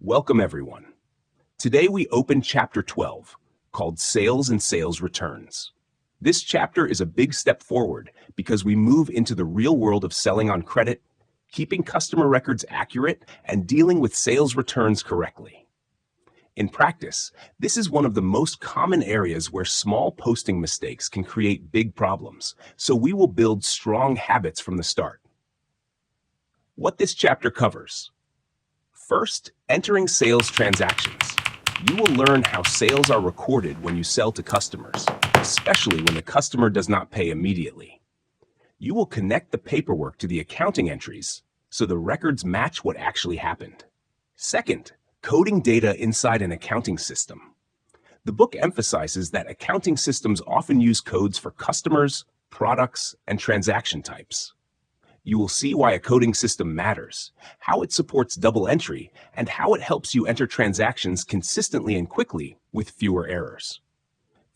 Welcome everyone. Today we open Chapter 12, called Sales and Sales Returns. This chapter is a big step forward because we move into the real world of selling on credit, keeping customer records accurate, and dealing with sales returns correctly. In practice, this is one of the most common areas where small posting mistakes can create big problems, so we will build strong habits from the start. What this chapter covers: first, entering sales transactions. You will learn how sales are recorded when you sell to customers, especially when the customer does not pay immediately. You will connect the paperwork to the accounting entries so the records match what actually happened. Second, coding data inside an accounting system. The book emphasizes that accounting systems often use codes for customers, products, and transaction types. You will see why a coding system matters, how it supports double entry, and how it helps you enter transactions consistently and quickly with fewer errors.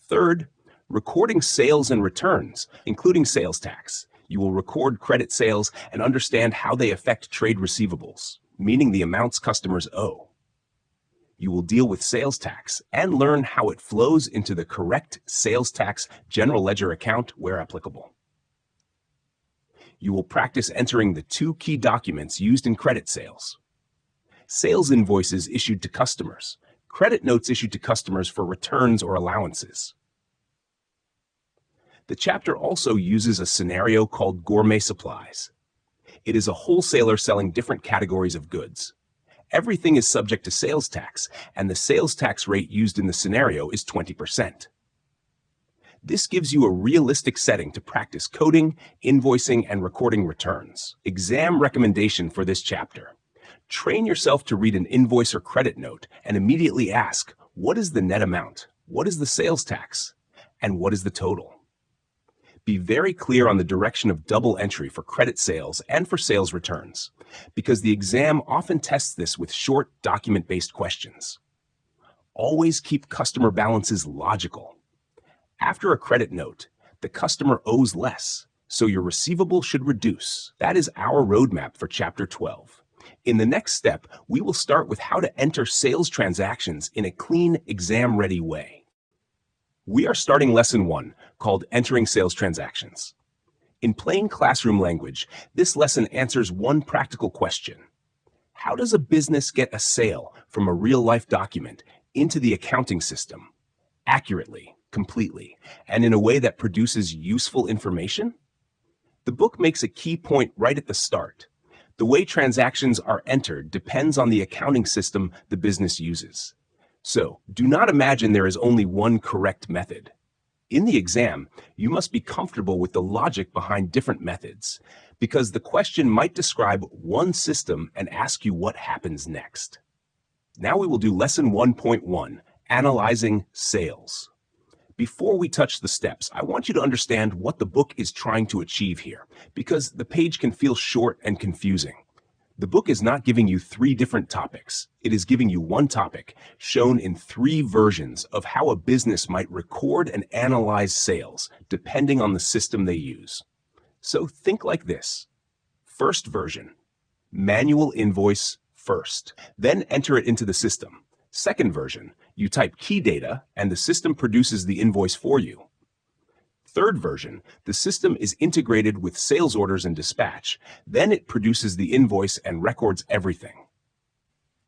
Third, recording sales and returns, including sales tax. You will record credit sales and understand how they affect trade receivables, meaning the amounts customers owe. You will deal with sales tax and learn how it flows into the correct sales tax general ledger account where applicable. You will practice entering the two key documents used in credit sales: sales invoices issued to customers, credit notes issued to customers for returns or allowances. The chapter also uses a scenario called gourmet supplies. It is a wholesaler selling different categories of goods. Everything is subject to sales tax, and the sales tax rate used in the scenario is 20%. This gives you a realistic setting to practice coding, invoicing, and recording returns. Exam recommendation for this chapter: train yourself to read an invoice or credit note and immediately ask, what is the net amount? What is the sales tax? And what is the total? Be very clear on the direction of double entry for credit sales and for sales returns, because the exam often tests this with short document-based questions. Always keep customer balances logical. After a credit note, the customer owes less, so your receivable should reduce. That is our roadmap for Chapter 12. In the next step, we will start with how to enter sales transactions in a clean, exam-ready way. We are starting Lesson 1, called Entering Sales Transactions. In plain classroom language, this lesson answers one practical question: how does a business get a sale from a real-life document into the accounting system accurately, completely, and in a way that produces useful information? The book makes a key point right at the start. The way transactions are entered depends on the accounting system the business uses. So, do not imagine there is only one correct method. In the exam, you must be comfortable with the logic behind different methods, because the question might describe one system and ask you what happens next. Now we will do Lesson 1.1, Analyzing Sales. Before we touch the steps, I want you to understand what the book is trying to achieve here, because the page can feel short and confusing. The book is not giving you 3 different topics. It is giving you one topic, shown in 3 versions of how a business might record and analyze sales, depending on the system they use. So think like this. First version: manual invoice first, then enter it into the system. Second version: you type key data and the system produces the invoice for you. Third version: the system is integrated with sales orders and dispatch. Then it produces the invoice and records everything.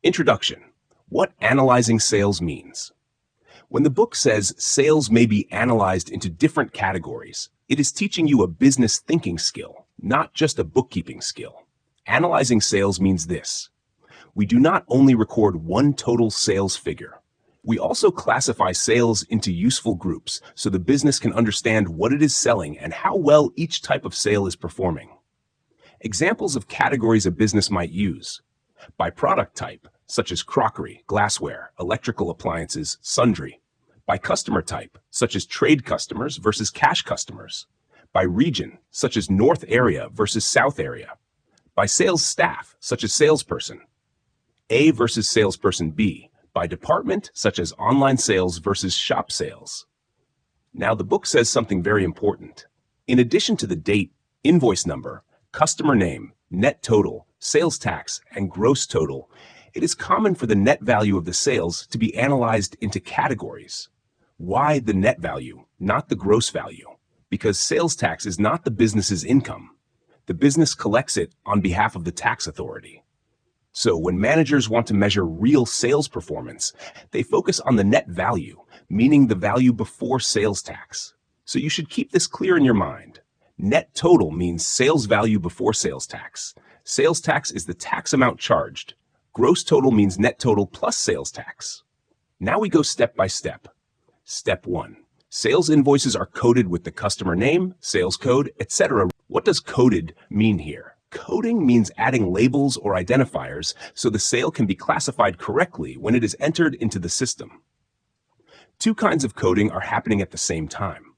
Introduction: what analyzing sales means. When the book says sales may be analyzed into different categories, it is teaching you a business thinking skill, not just a bookkeeping skill. Analyzing sales means this: we do not only record one total sales figure. We also classify sales into useful groups so the business can understand what it is selling and how well each type of sale is performing. Examples of categories a business might use: by product type, such as crockery, glassware, electrical appliances, sundry; by customer type, such as trade customers versus cash customers; by region, such as North area versus South area; by sales staff, such as salesperson A versus salesperson B; by department, such as online sales versus shop sales. Now, the book says something very important. In addition to the date, invoice number, customer name, net total, sales tax, and gross total, It is common for the net value of the sales to be analyzed into categories. Why the net value, not the gross value? Because sales tax is not the business's income. The business collects it on behalf of the tax authority. So when managers want to measure real sales performance, they focus on the net value, meaning the value before sales tax. So you should keep this clear in your mind. Net total means sales value before sales tax. Sales tax is the tax amount charged. Gross total means net total plus sales tax. Now we go step by step. Step 1. Sales invoices are coded with the customer name, sales code, etc. What does coded mean here? Coding means adding labels or identifiers so the sale can be classified correctly when it is entered into the system. Two kinds of coding are happening at the same time.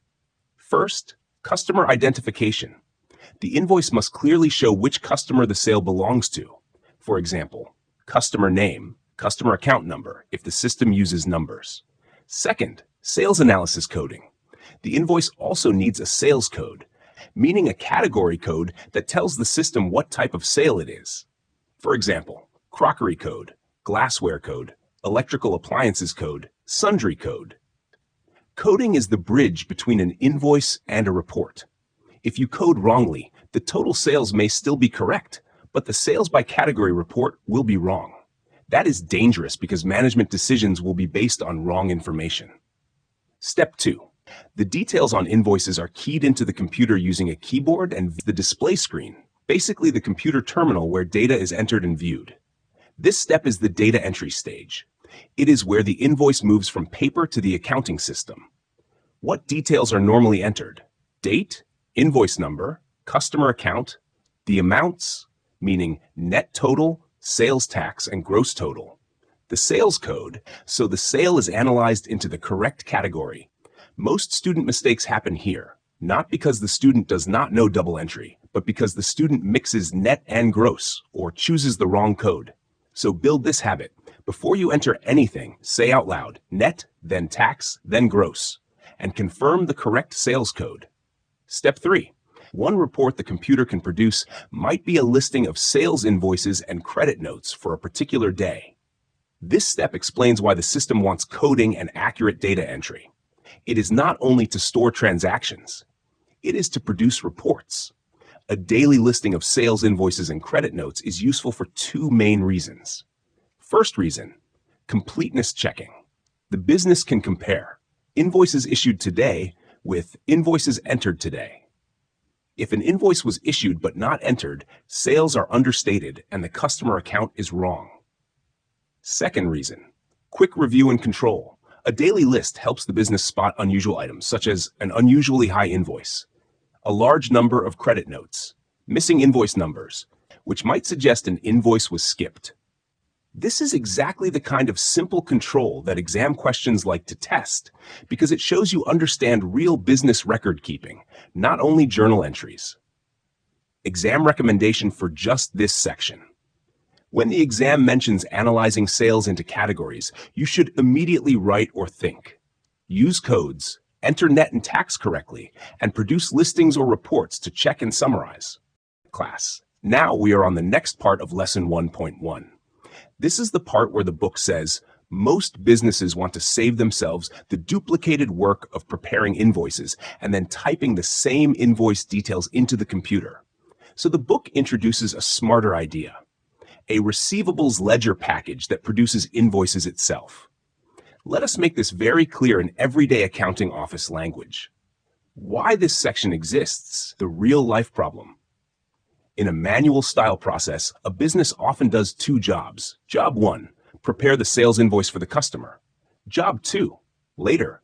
First, customer identification. The invoice must clearly show which customer the sale belongs to. For example, customer name, customer account number, if the system uses numbers. Second, sales analysis coding. The invoice also needs a sales code, meaning a category code that tells the system what type of sale it is. For example, crockery code, glassware code, electrical appliances code, sundry code. Coding is the bridge between an invoice and a report. If you code wrongly, the total sales may still be correct, but the sales by category report will be wrong. That is dangerous because management decisions will be based on wrong information. Step 2. The details on invoices are keyed into the computer using a keyboard and the display screen, basically the computer terminal where data is entered and viewed. This step is the data entry stage. It is where the invoice moves from paper to the accounting system. What details are normally entered? Date, invoice number, customer account, the amounts, meaning net total, sales tax, and gross total. The sales code, so the sale is analyzed into the correct category. Most student mistakes happen here, not because the student does not know double entry, but because the student mixes net and gross, or chooses the wrong code. So build this habit. Before you enter anything, say out loud, net, then tax, then gross, and confirm the correct sales code. Step 3. One report the computer can produce might be a listing of sales invoices and credit notes for a particular day. This step explains why the system wants coding and accurate data entry. It is not only to store transactions, it is to produce reports. A daily listing of sales invoices and credit notes is useful for two main reasons. First reason, completeness checking. The business can compare invoices issued today with invoices entered today. If an invoice was issued but not entered, sales are understated and the customer account is wrong. Second reason, quick review and control. A daily list helps the business spot unusual items, such as an unusually high invoice, a large number of credit notes, missing invoice numbers, which might suggest an invoice was skipped. This is exactly the kind of simple control that exam questions like to test, because it shows you understand real business record keeping, not only journal entries. Exam recommendation for just this section. When the exam mentions analyzing sales into categories, you should immediately write or think. Use codes, enter net and tax correctly, and produce listings or reports to check and summarize. Class, now we are on the next part of Lesson 1.1. This is the part where the book says, most businesses want to save themselves the duplicated work of preparing invoices and then typing the same invoice details into the computer. So the book introduces a smarter idea. A receivables ledger package that produces invoices itself. Let us make this very clear in everyday accounting office language. Why this section exists, the real-life problem. In a manual style process, a business often does two jobs. Job 1, prepare the sales invoice for the customer. Job 2, later,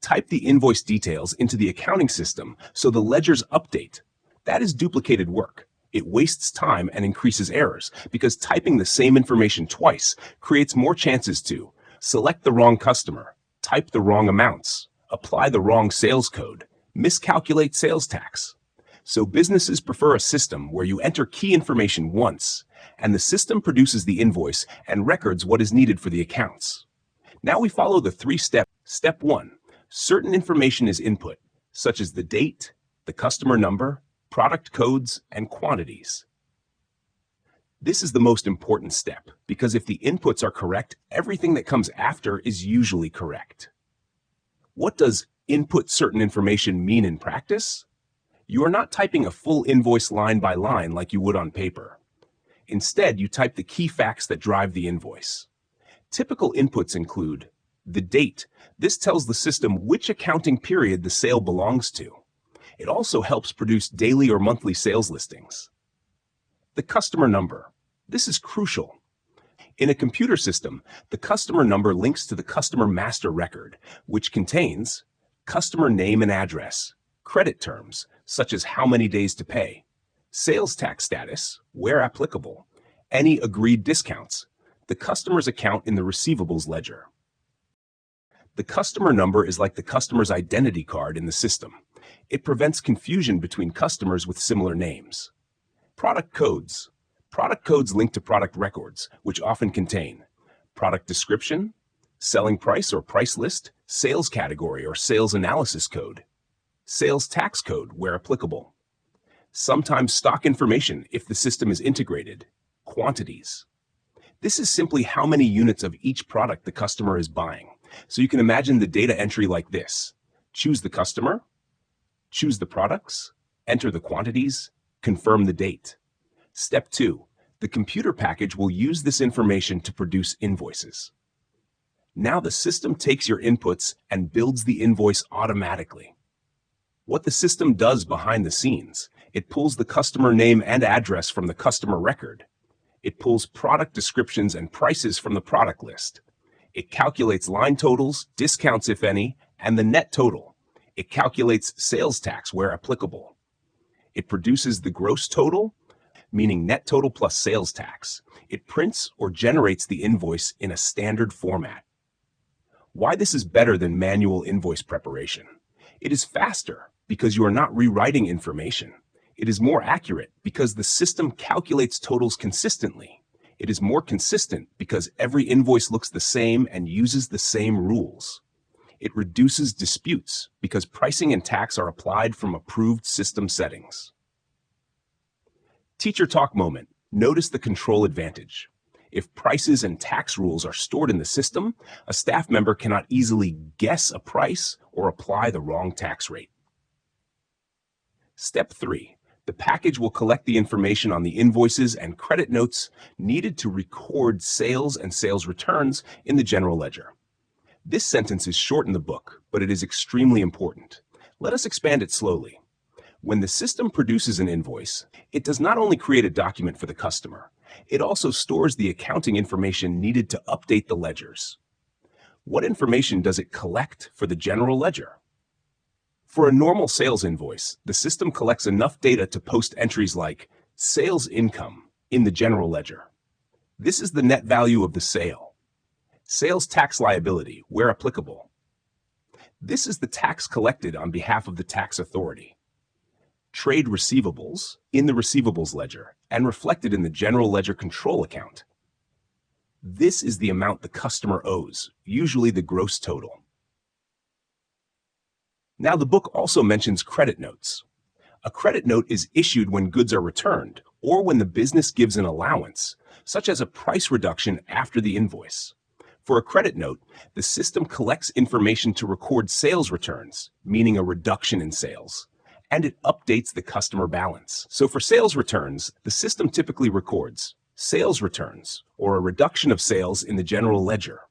type the invoice details into the accounting system so the ledgers update. That is duplicated work. It wastes time and increases errors because typing the same information twice creates more chances to select the wrong customer, type the wrong amounts, apply the wrong sales code, miscalculate sales tax. So businesses prefer a system where you enter key information once, and the system produces the invoice and records what is needed for the accounts. Now we follow the 3 steps. Step 1, certain information is input, such as the date, the customer number, product codes, and quantities. This is the most important step because if the inputs are correct, everything that comes after is usually correct. What does input certain information mean in practice? You are not typing a full invoice line by line like you would on paper. Instead, you type the key facts that drive the invoice. Typical inputs include the date. This tells the system which accounting period the sale belongs to. It also helps produce daily or monthly sales listings. The customer number. This is crucial. In a computer system, the customer number links to the customer master record, which contains customer name and address, credit terms, such as how many days to pay, sales tax status, where applicable, any agreed discounts, the customer's account in the receivables ledger. The customer number is like the customer's identity card in the system. It prevents confusion between customers with similar names. Product codes. Product codes link to product records, which often contain product description, selling price or price list, sales category or sales analysis code, sales tax code where applicable, sometimes stock information if the system is integrated, quantities. This is simply how many units of each product the customer is buying. So you can imagine the data entry like this. Choose the customer, choose the products, enter the quantities, confirm the date. Step 2. The computer package will use this information to produce invoices. Now the system takes your inputs and builds the invoice automatically. What the system does behind the scenes, it pulls the customer name and address from the customer record. It pulls product descriptions and prices from the product list. It calculates line totals, discounts if any, and the net total. It calculates sales tax where applicable. It produces the gross total, meaning net total plus sales tax. It prints or generates the invoice in a standard format. Why this is better than manual invoice preparation? It is faster because you are not rewriting information. It is more accurate because the system calculates totals consistently. It is more consistent because every invoice looks the same and uses the same rules. It reduces disputes because pricing and tax are applied from approved system settings. Teacher talk moment. Notice the control advantage. If prices and tax rules are stored in the system, a staff member cannot easily guess a price or apply the wrong tax rate. Step 3. The package will collect the information on the invoices and credit notes needed to record sales and sales returns in the general ledger. This sentence is short in the book, but it is extremely important. Let us expand it slowly. When the system produces an invoice, it does not only create a document for the customer, it also stores the accounting information needed to update the ledgers. What information does it collect for the general ledger? For a normal sales invoice, the system collects enough data to post entries like sales income in the general ledger. This is the net value of the sale. Sales tax liability, where applicable. This is the tax collected on behalf of the tax authority. Trade receivables in the receivables ledger and reflected in the general ledger control account. This is the amount the customer owes, usually the gross total. Now the book also mentions credit notes. A credit note is issued when goods are returned or when the business gives an allowance, such as a price reduction after the invoice. For a credit note, the system collects information to record sales returns, meaning a reduction in sales, and it updates the customer balance. So for sales returns, the system typically records sales returns or a reduction of sales in the general ledger.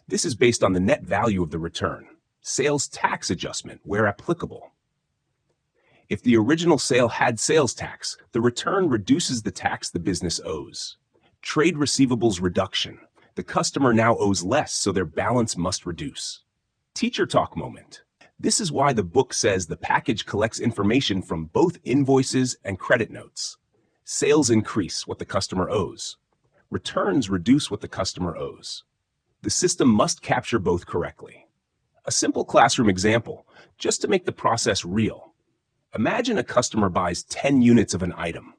This is based on the net value of the return. Sales tax adjustment where applicable. If the original sale had sales tax, the return reduces the tax the business owes. Trade receivables reduction. The customer now owes less, so their balance must reduce. Teacher talk moment. This is why the book says the package collects information from both invoices and credit notes. Sales increase what the customer owes. Returns reduce what the customer owes. The system must capture both correctly. A simple classroom example, just to make the process real. Imagine a customer buys 10 units of an item.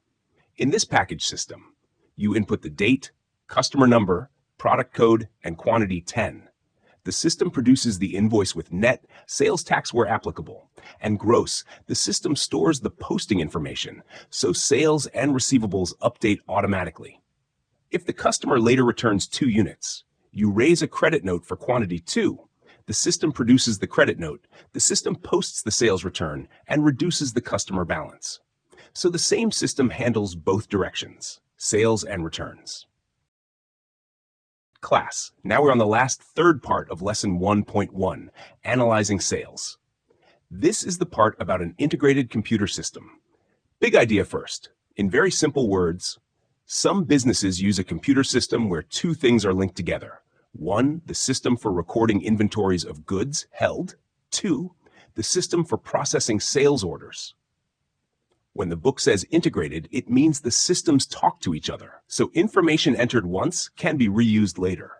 In this package system, you input the date, customer number, product code, and quantity 10. The system produces the invoice with net, sales tax where applicable, and gross. The system stores the posting information, so sales and receivables update automatically. If the customer later returns 2 units, you raise a credit note for quantity 2. The system produces the credit note, the system posts the sales return, and reduces the customer balance. So the same system handles both directions, sales and returns. Class, now we're on the last third part of Lesson 1.1, Analyzing Sales. This is the part about an integrated computer system. Big idea first. In very simple words, some businesses use a computer system where 2 things are linked together. 1, the system for recording inventories of goods held. 2, the system for processing sales orders. When the book says integrated, it means the systems talk to each other, so information entered once can be reused later.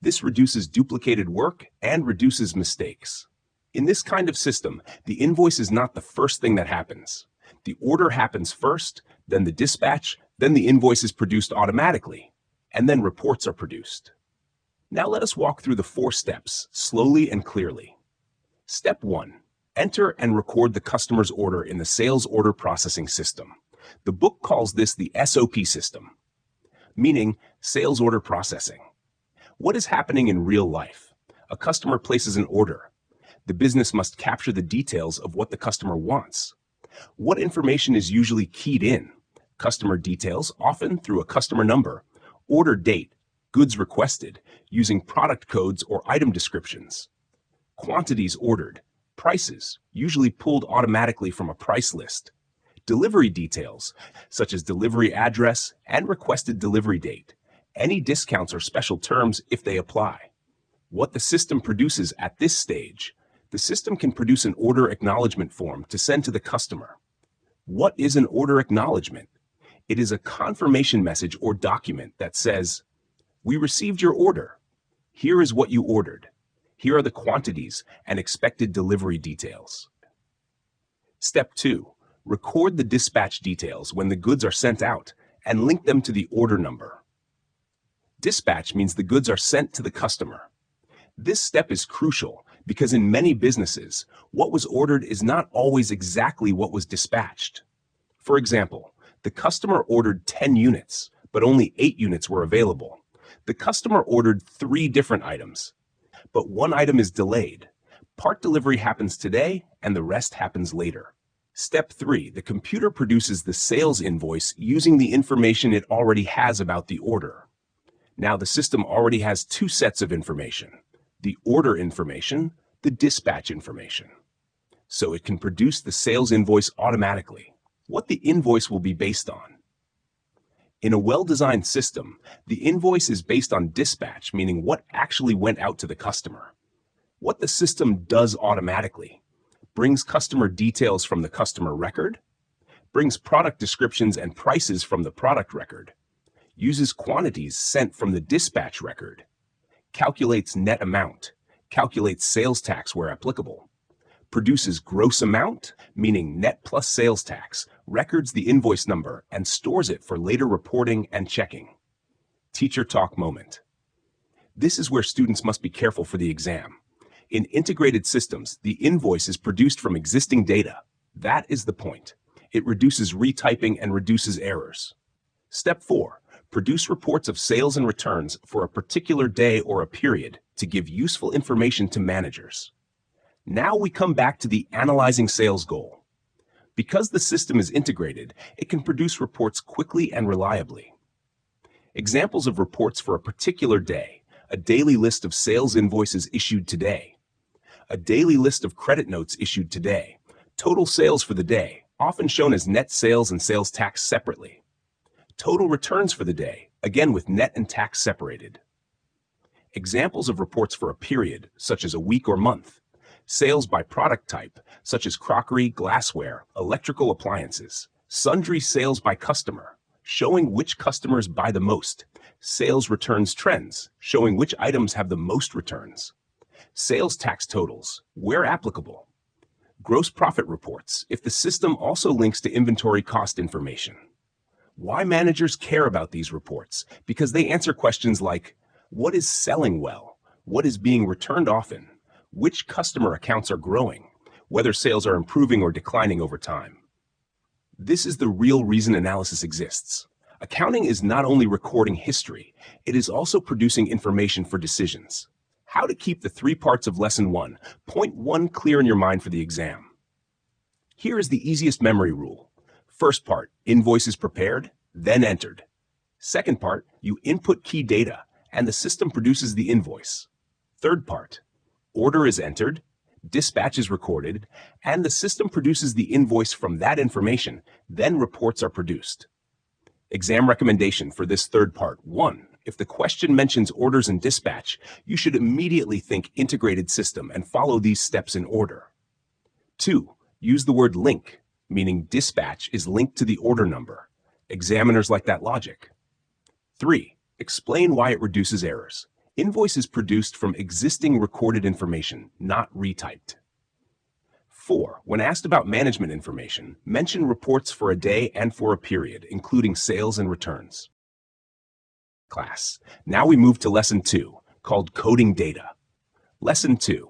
This reduces duplicated work and reduces mistakes. In this kind of system, the invoice is not the first thing that happens. The order happens first, then the dispatch, then the invoice is produced automatically, and then reports are produced. Now let us walk through the 4 steps, slowly and clearly. Step 1. Enter and record the customer's order in the sales order processing system. The book calls this the SOP system, meaning sales order processing. What is happening in real life? A customer places an order. The business must capture the details of what the customer wants. What information is usually keyed in? Customer details, often through a customer number, order date, goods requested, using product codes or item descriptions, quantities ordered, prices, usually pulled automatically from a price list, delivery details, such as delivery address and requested delivery date, any discounts or special terms if they apply. What the system produces at this stage, the system can produce an order acknowledgement form to send to the customer. What is an order acknowledgement? It is a confirmation message or document that says, "We received your order. Here is what you ordered. Here are the quantities and expected delivery details." Step 2. Record the dispatch details when the goods are sent out and link them to the order number. Dispatch means the goods are sent to the customer. This step is crucial because in many businesses, what was ordered is not always exactly what was dispatched. For example, the customer ordered 10 units, but only 8 units were available. The customer ordered 3 different items, but 1 item is delayed. Part delivery happens today, and the rest happens later. Step 3. The computer produces the sales invoice using the information it already has about the order. Now the system already has 2 sets of information: the order information, the dispatch information. So it can produce the sales invoice automatically. What the invoice will be based on. In a well-designed system, the invoice is based on dispatch, meaning what actually went out to the customer. What the system does automatically. Brings customer details from the customer record, brings product descriptions and prices from the product record, uses quantities sent from the dispatch record, calculates net amount, calculates sales tax where applicable, produces gross amount, meaning net plus sales tax, records the invoice number, and stores it for later reporting and checking. Teacher talk moment. This is where students must be careful for the exam. In integrated systems, the invoice is produced from existing data. That is the point. It reduces retyping and reduces errors. Step 4. Produce reports of sales and returns for a particular day or a period to give useful information to managers. Now we come back to the analyzing sales goal. Because the system is integrated, it can produce reports quickly and reliably. Examples of reports for a particular day: a daily list of sales invoices issued today, a daily list of credit notes issued today, total sales for the day, often shown as net sales and sales tax separately, total returns for the day, again with net and tax separated. Examples of reports for a period, such as a week or month: sales by product type, such as crockery, glassware, electrical appliances, sundry sales by customer, showing which customers buy the most, sales returns trends, showing which items have the most returns, sales tax totals, where applicable, gross profit reports, if the system also links to inventory cost information. Why managers care about these reports? Because they answer questions like, what is selling well? What is being returned often? Which customer accounts are growing? Whether sales are improving or declining over time. This is the real reason analysis exists. Accounting is not only recording history, it is also producing information for decisions. How to keep the three parts of Lesson 1.1 clear in your mind for the exam. Here is the easiest memory rule. First part, invoices prepared, then entered. Second part, you input key data, and the system produces the invoice. Third part, order is entered, dispatch is recorded, and the system produces the invoice from that information, then reports are produced. Exam recommendation for this third part. 1. If the question mentions orders and dispatch, you should immediately think integrated system and follow these steps in order. 2. Use the word link, meaning dispatch is linked to the order number. Examiners like that logic. 3. Explain why it reduces errors. Invoice is produced from existing recorded information, not retyped. 4. When asked about management information, mention reports for a day and for a period, including sales and returns. Class. Now we move to Lesson 2, called Coding Data. Lesson 2.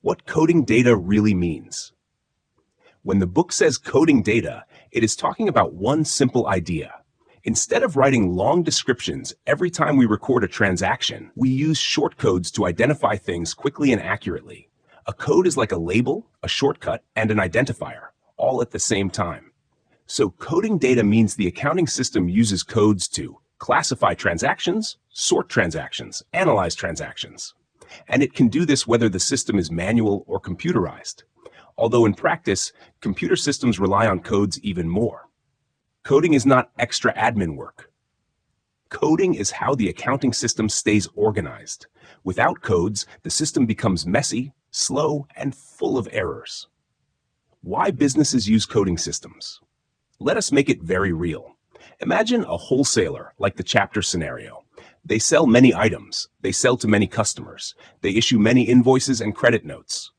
What coding data really means. When the book says coding data, it is talking about one simple idea. Instead of writing long descriptions every time we record a transaction, we use short codes to identify things quickly and accurately. A code is like a label, a shortcut, and an identifier, all at the same time. So coding data means the accounting system uses codes to classify transactions, sort transactions, analyze transactions. And it can do this whether the system is manual or computerized. Although in practice, computer systems rely on codes even more. Coding is not extra admin work. Coding is how the accounting system stays organized. Without codes, the system becomes messy, slow, and full of errors. Why businesses use coding systems? Let us make it very real. Imagine a wholesaler, like the chapter scenario. They sell many items. They sell to many customers. They issue many invoices and credit notes.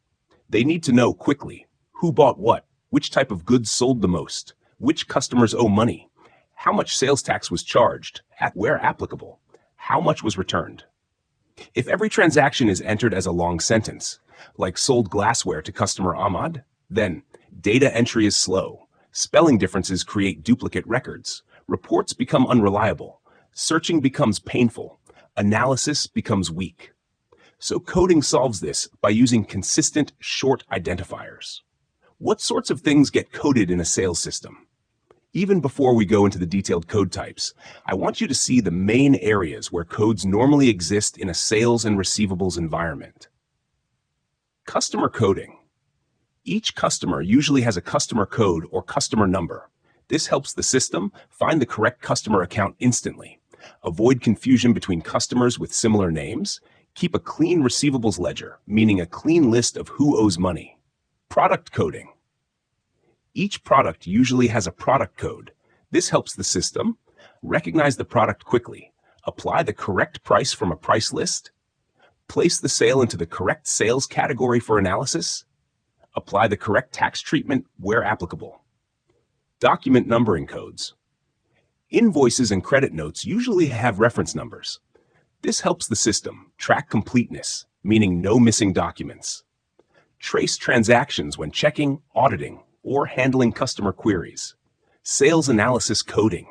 They need to know quickly who bought what, which type of goods sold the most, which customers owe money, how much sales tax was charged, where applicable, how much was returned. If every transaction is entered as a long sentence, like sold glassware to customer Ahmad, then data entry is slow, spelling differences create duplicate records, reports become unreliable, searching becomes painful, analysis becomes weak. So coding solves this by using consistent, short identifiers. What sorts of things get coded in a sales system? Even before we go into the detailed code types, I want you to see the main areas where codes normally exist in a sales and receivables environment. Customer coding. Each customer usually has a customer code or customer number. This helps the system find the correct customer account instantly, avoid confusion between customers with similar names, keep a clean receivables ledger, meaning a clean list of who owes money. Product coding. Each product usually has a product code. This helps the system recognize the product quickly, apply the correct price from a price list, place the sale into the correct sales category for analysis, apply the correct tax treatment where applicable. Document numbering codes. Invoices and credit notes usually have reference numbers. This helps the system track completeness, meaning no missing documents. Trace transactions when checking, auditing, or handling customer queries. Sales analysis coding.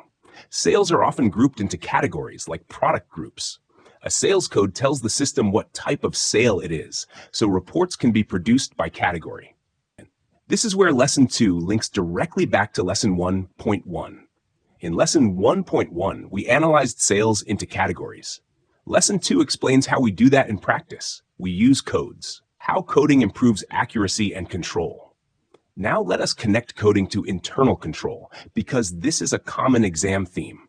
Sales are often grouped into categories like product groups. A sales code tells the system what type of sale it is, so reports can be produced by category. This is where Lesson 2 links directly back to Lesson 1.1. In Lesson 1.1, we analyzed sales into categories. Lesson 2 explains how we do that in practice. We use codes. How coding improves accuracy and control. Now let us connect coding to internal control, because this is a common exam theme.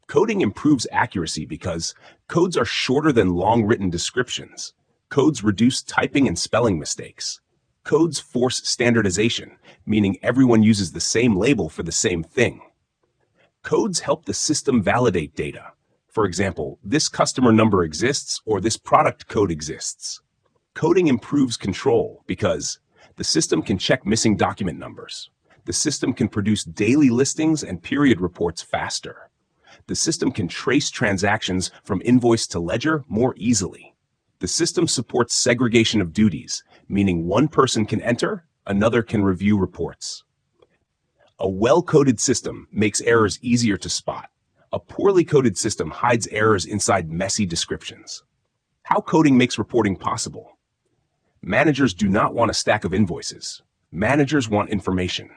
Coding improves accuracy because codes are shorter than long-written descriptions. Codes reduce typing and spelling mistakes. Codes force standardization, meaning everyone uses the same label for the same thing. Codes help the system validate data. For example, this customer number exists or this product code exists. Coding improves control because the system can check missing document numbers. The system can produce daily listings and period reports faster. The system can trace transactions from invoice to ledger more easily. The system supports segregation of duties, meaning one person can enter, another can review reports. A well-coded system makes errors easier to spot. A poorly coded system hides errors inside messy descriptions. How coding makes reporting possible. Managers do not want a stack of invoices. Managers want information.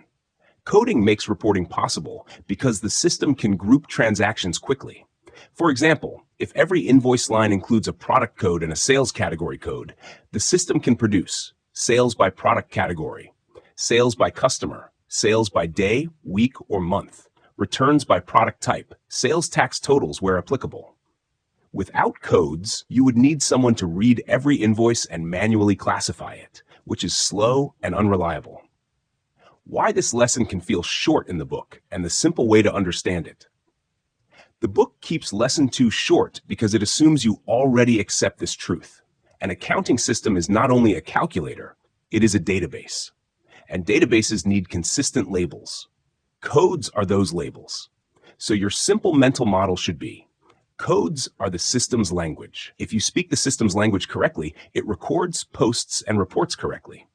Coding makes reporting possible because the system can group transactions quickly. For example, if every invoice line includes a product code and a sales category code, the system can produce sales by product category, sales by customer, sales by day, week, or month, returns by product type, sales tax totals where applicable. Without codes, you would need someone to read every invoice and manually classify it, which is slow and unreliable. Why this lesson can feel short in the book and the simple way to understand it. The book keeps Lesson 2 short because it assumes you already accept this truth. An accounting system is not only a calculator, it is a database. And databases need consistent labels. Codes are those labels. So your simple mental model should be, codes are the system's language. If you speak the system's language correctly, it records, posts, and reports correctly.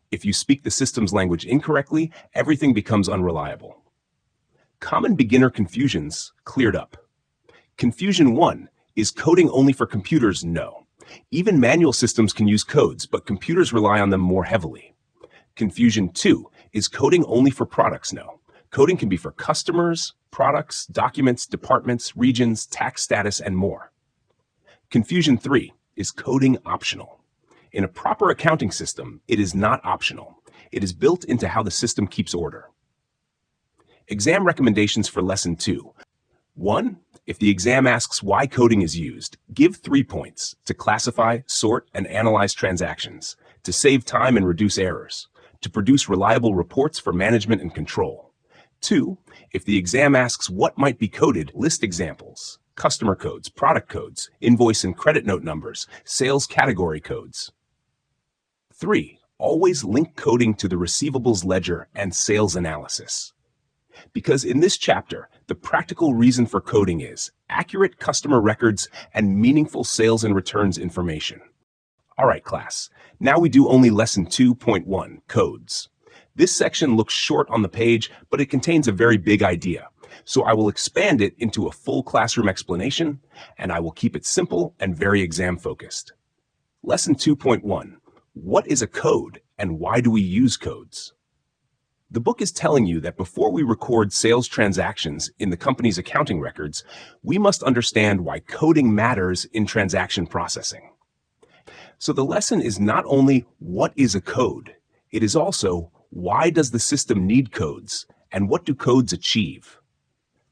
If you speak the system's language incorrectly, everything becomes unreliable. Common beginner confusions cleared up. Confusion 1, is coding only for computers? No. Even manual systems can use codes, but computers rely on them more heavily. Confusion 2, is coding only for products? No. Coding can be for customers, products, documents, departments, regions, tax status, and more. Confusion 3, is coding optional? In a proper accounting system, it is not optional. It is built into how the system keeps order. Exam recommendations for Lesson 2. 1. If the exam asks why coding is used, give 3 points to classify, sort, and analyze transactions, to save time and reduce errors, to produce reliable reports for management and control. 2. If the exam asks what might be coded, list examples, customer codes, product codes, invoice and credit note numbers, sales category codes. 3. Always link coding to the receivables ledger and sales analysis. Because in this chapter, the practical reason for coding is accurate customer records and meaningful sales and returns information. All right, class. Now we do only Lesson 2.1, Codes. This section looks short on the page, but it contains a very big idea. So I will expand it into a full classroom explanation, and I will keep it simple and very exam-focused. Lesson 2.1, What is a code and why do we use codes? The book is telling you that before we record sales transactions in the company's accounting records, we must understand why coding matters in transaction processing. So the lesson is not only what is a code, it is also why does the system need codes and what do codes achieve?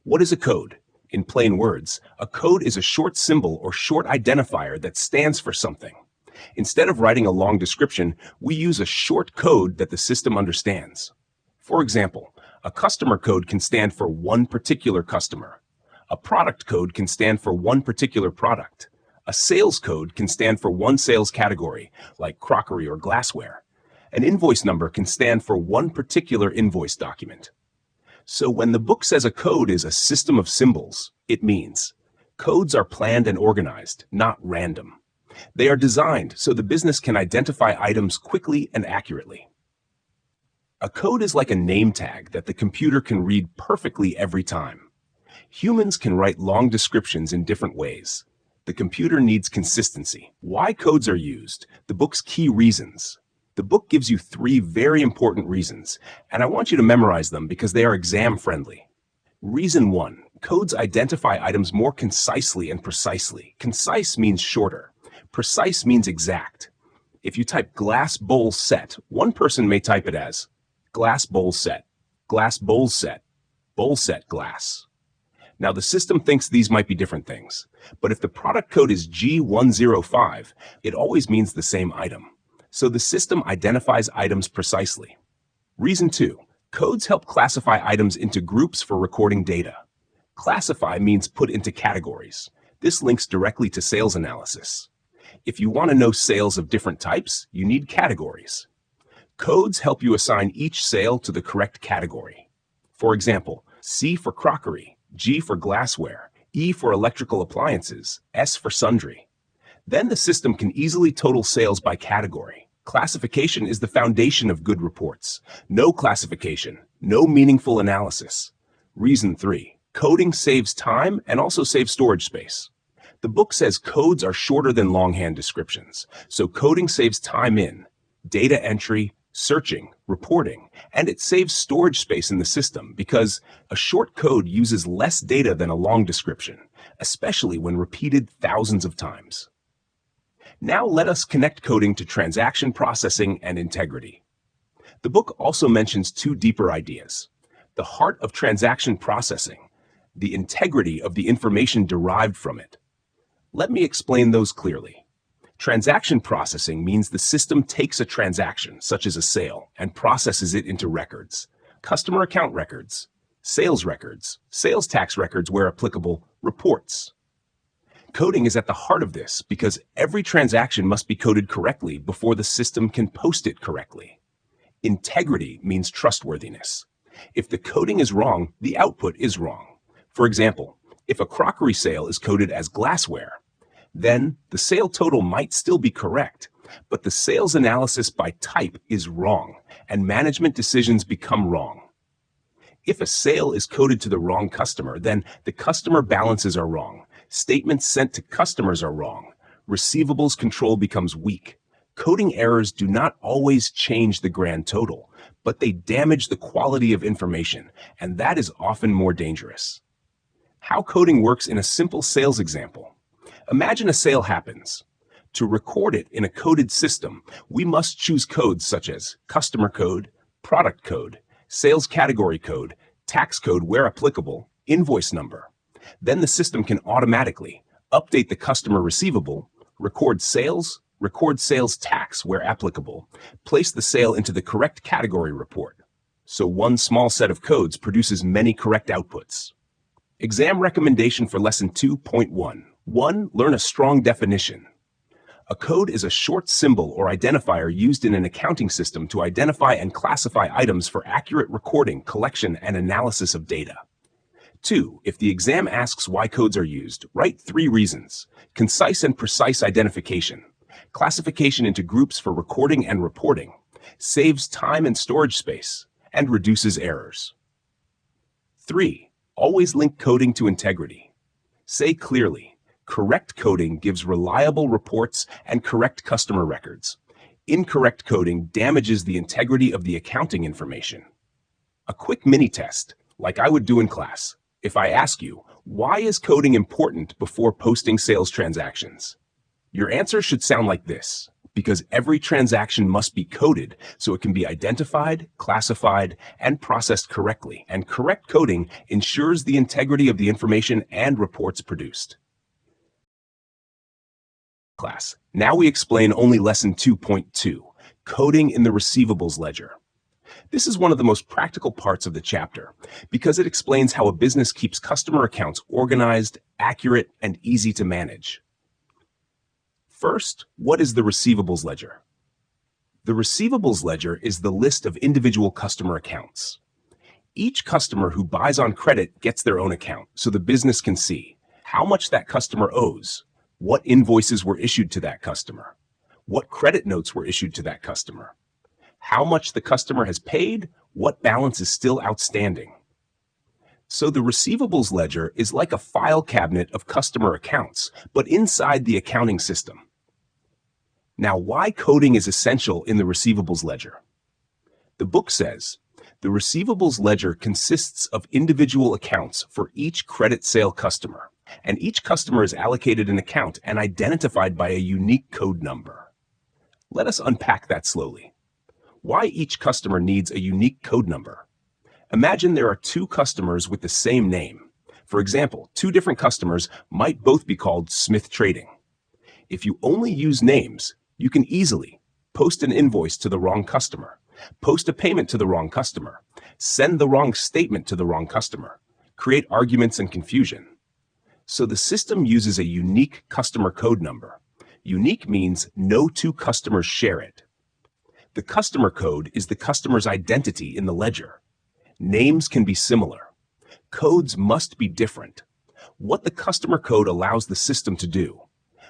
What is a code? In plain words, a code is a short symbol or short identifier that stands for something. Instead of writing a long description, we use a short code that the system understands. For example, a customer code can stand for one particular customer. A product code can stand for one particular product. A sales code can stand for one sales category, like crockery or glassware. An invoice number can stand for one particular invoice document. So when the book says a code is a system of symbols, it means codes are planned and organized, not random. They are designed so the business can identify items quickly and accurately. A code is like a name tag that the computer can read perfectly every time. Humans can write long descriptions in different ways. The computer needs consistency. Why codes are used, the book's key reasons. The book gives you 3 very important reasons, and I want you to memorize them because they are exam-friendly. Reason 1, codes identify items more concisely and precisely. Concise means shorter. Precise means exact. If you type glass bowl set, one person may type it as glass bowl set, bowl set glass. Now the system thinks these might be different things, but if the product code is G105, it always means the same item. So the system identifies items precisely. Reason 2, codes help classify items into groups for recording data. Classify means put into categories. This links directly to sales analysis. If you want to know sales of different types, you need categories. Codes help you assign each sale to the correct category. For example, C for crockery, G for glassware, E for electrical appliances, S for sundry. Then the system can easily total sales by category. Classification is the foundation of good reports. No classification, no meaningful analysis. Reason 3, Coding saves time and also saves storage space. The book says codes are shorter than longhand descriptions, so coding saves time in data entry, searching, reporting, and it saves storage space in the system because a short code uses less data than a long description, especially when repeated thousands of times. Now let us connect coding to transaction processing and integrity. The book also mentions two deeper ideas: the heart of transaction processing, the integrity of the information derived from it. Let me explain those clearly. Transaction processing means the system takes a transaction, such as a sale, and processes it into records: customer account records, sales tax records where applicable, reports. Coding is at the heart of this because every transaction must be coded correctly before the system can post it correctly. Integrity means trustworthiness. If the coding is wrong, the output is wrong. For example, if a crockery sale is coded as glassware, then the sale total might still be correct, but the sales analysis by type is wrong, and management decisions become wrong. If a sale is coded to the wrong customer, then the customer balances are wrong, statements sent to customers are wrong, receivables control becomes weak. Coding errors do not always change the grand total, but they damage the quality of information, and that is often more dangerous. How coding works in a simple sales example. Imagine a sale happens. To record it in a coded system, we must choose codes such as customer code, product code, sales category code, tax code where applicable, invoice number. Then the system can automatically update the customer receivable, record sales tax where applicable, place the sale into the correct category report. So one small set of codes produces many correct outputs. Exam recommendation for Lesson 2.1. 1. Learn a strong definition. A code is a short symbol or identifier used in an accounting system to identify and classify items for accurate recording, collection, and analysis of data. 2. If the exam asks why codes are used, write 3 reasons: concise and precise identification, classification into groups for recording and reporting, saves time and storage space, and reduces errors. 3. Always link coding to integrity. Say clearly, correct coding gives reliable reports and correct customer records. Incorrect coding damages the integrity of the accounting information. A quick mini test, like I would do in class. If I ask you, why is coding important before posting sales transactions? Your answer should sound like this: because every transaction must be coded so it can be identified, classified, and processed correctly, and correct coding ensures the integrity of the information and reports produced. Class. Now we explain only Lesson 2.2, Coding in the Receivables Ledger. This is one of the most practical parts of the chapter because it explains how a business keeps customer accounts organized, accurate, and easy to manage. First, what is the receivables ledger? The receivables ledger is the list of individual customer accounts. Each customer who buys on credit gets their own account so the business can see how much that customer owes, what invoices were issued to that customer, what credit notes were issued to that customer, how much the customer has paid, what balance is still outstanding. So the receivables ledger is like a file cabinet of customer accounts, but inside the accounting system. Now, why coding is essential in the receivables ledger? The book says, the receivables ledger consists of individual accounts for each credit sale customer, and each customer is allocated an account and identified by a unique code number. Let us unpack that slowly. Why each customer needs a unique code number? Imagine there are 2 customers with the same name. For example, 2 different customers might both be called Smith Trading. If you only use names, you can easily post an invoice to the wrong customer, post a payment to the wrong customer, send the wrong statement to the wrong customer, create arguments and confusion. So the system uses a unique customer code number. Unique means no 2 customers share it. The customer code is the customer's identity in the ledger. Names can be similar. Codes must be different. What the customer code allows the system to do.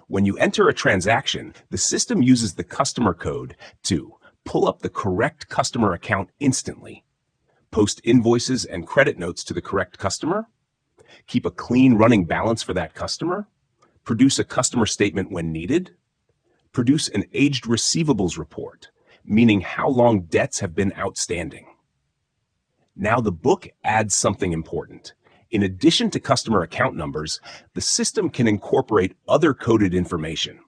When you enter a transaction, the system uses the customer code to pull up the correct customer account instantly, post invoices and credit notes to the correct customer, Keep a clean running balance for that customer. Produce a customer statement when needed. Produce an aged receivables report, meaning how long debts have been outstanding. Now the book adds something important. In addition to customer account numbers, the system can incorporate other coded information.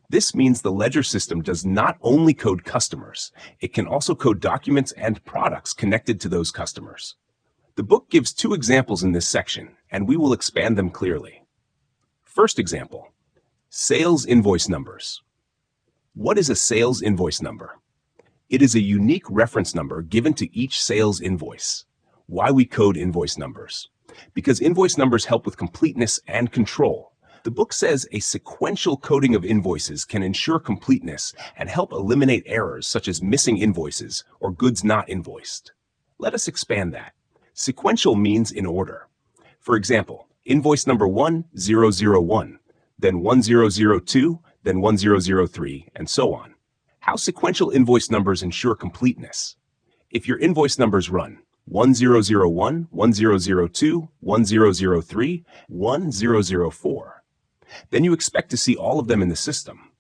This means the ledger system does not only code customers, it can also code documents and products connected to those customers. The book gives two examples in this section, and we will expand them clearly. First example, sales invoice numbers. What is a sales invoice number? It is a unique reference number given to each sales invoice. Why we code invoice numbers? Because invoice numbers help with completeness and control. The book says a sequential coding of invoices can ensure completeness and help eliminate errors such as missing invoices or goods not invoiced. Let us expand that. Sequential means in order. For example, invoice number 1001, then 1002, then 1003, and so on. How sequential invoice numbers ensure completeness? If your invoice numbers run 1001, 1002, 1003, 1004, then you expect to see all of them in the system.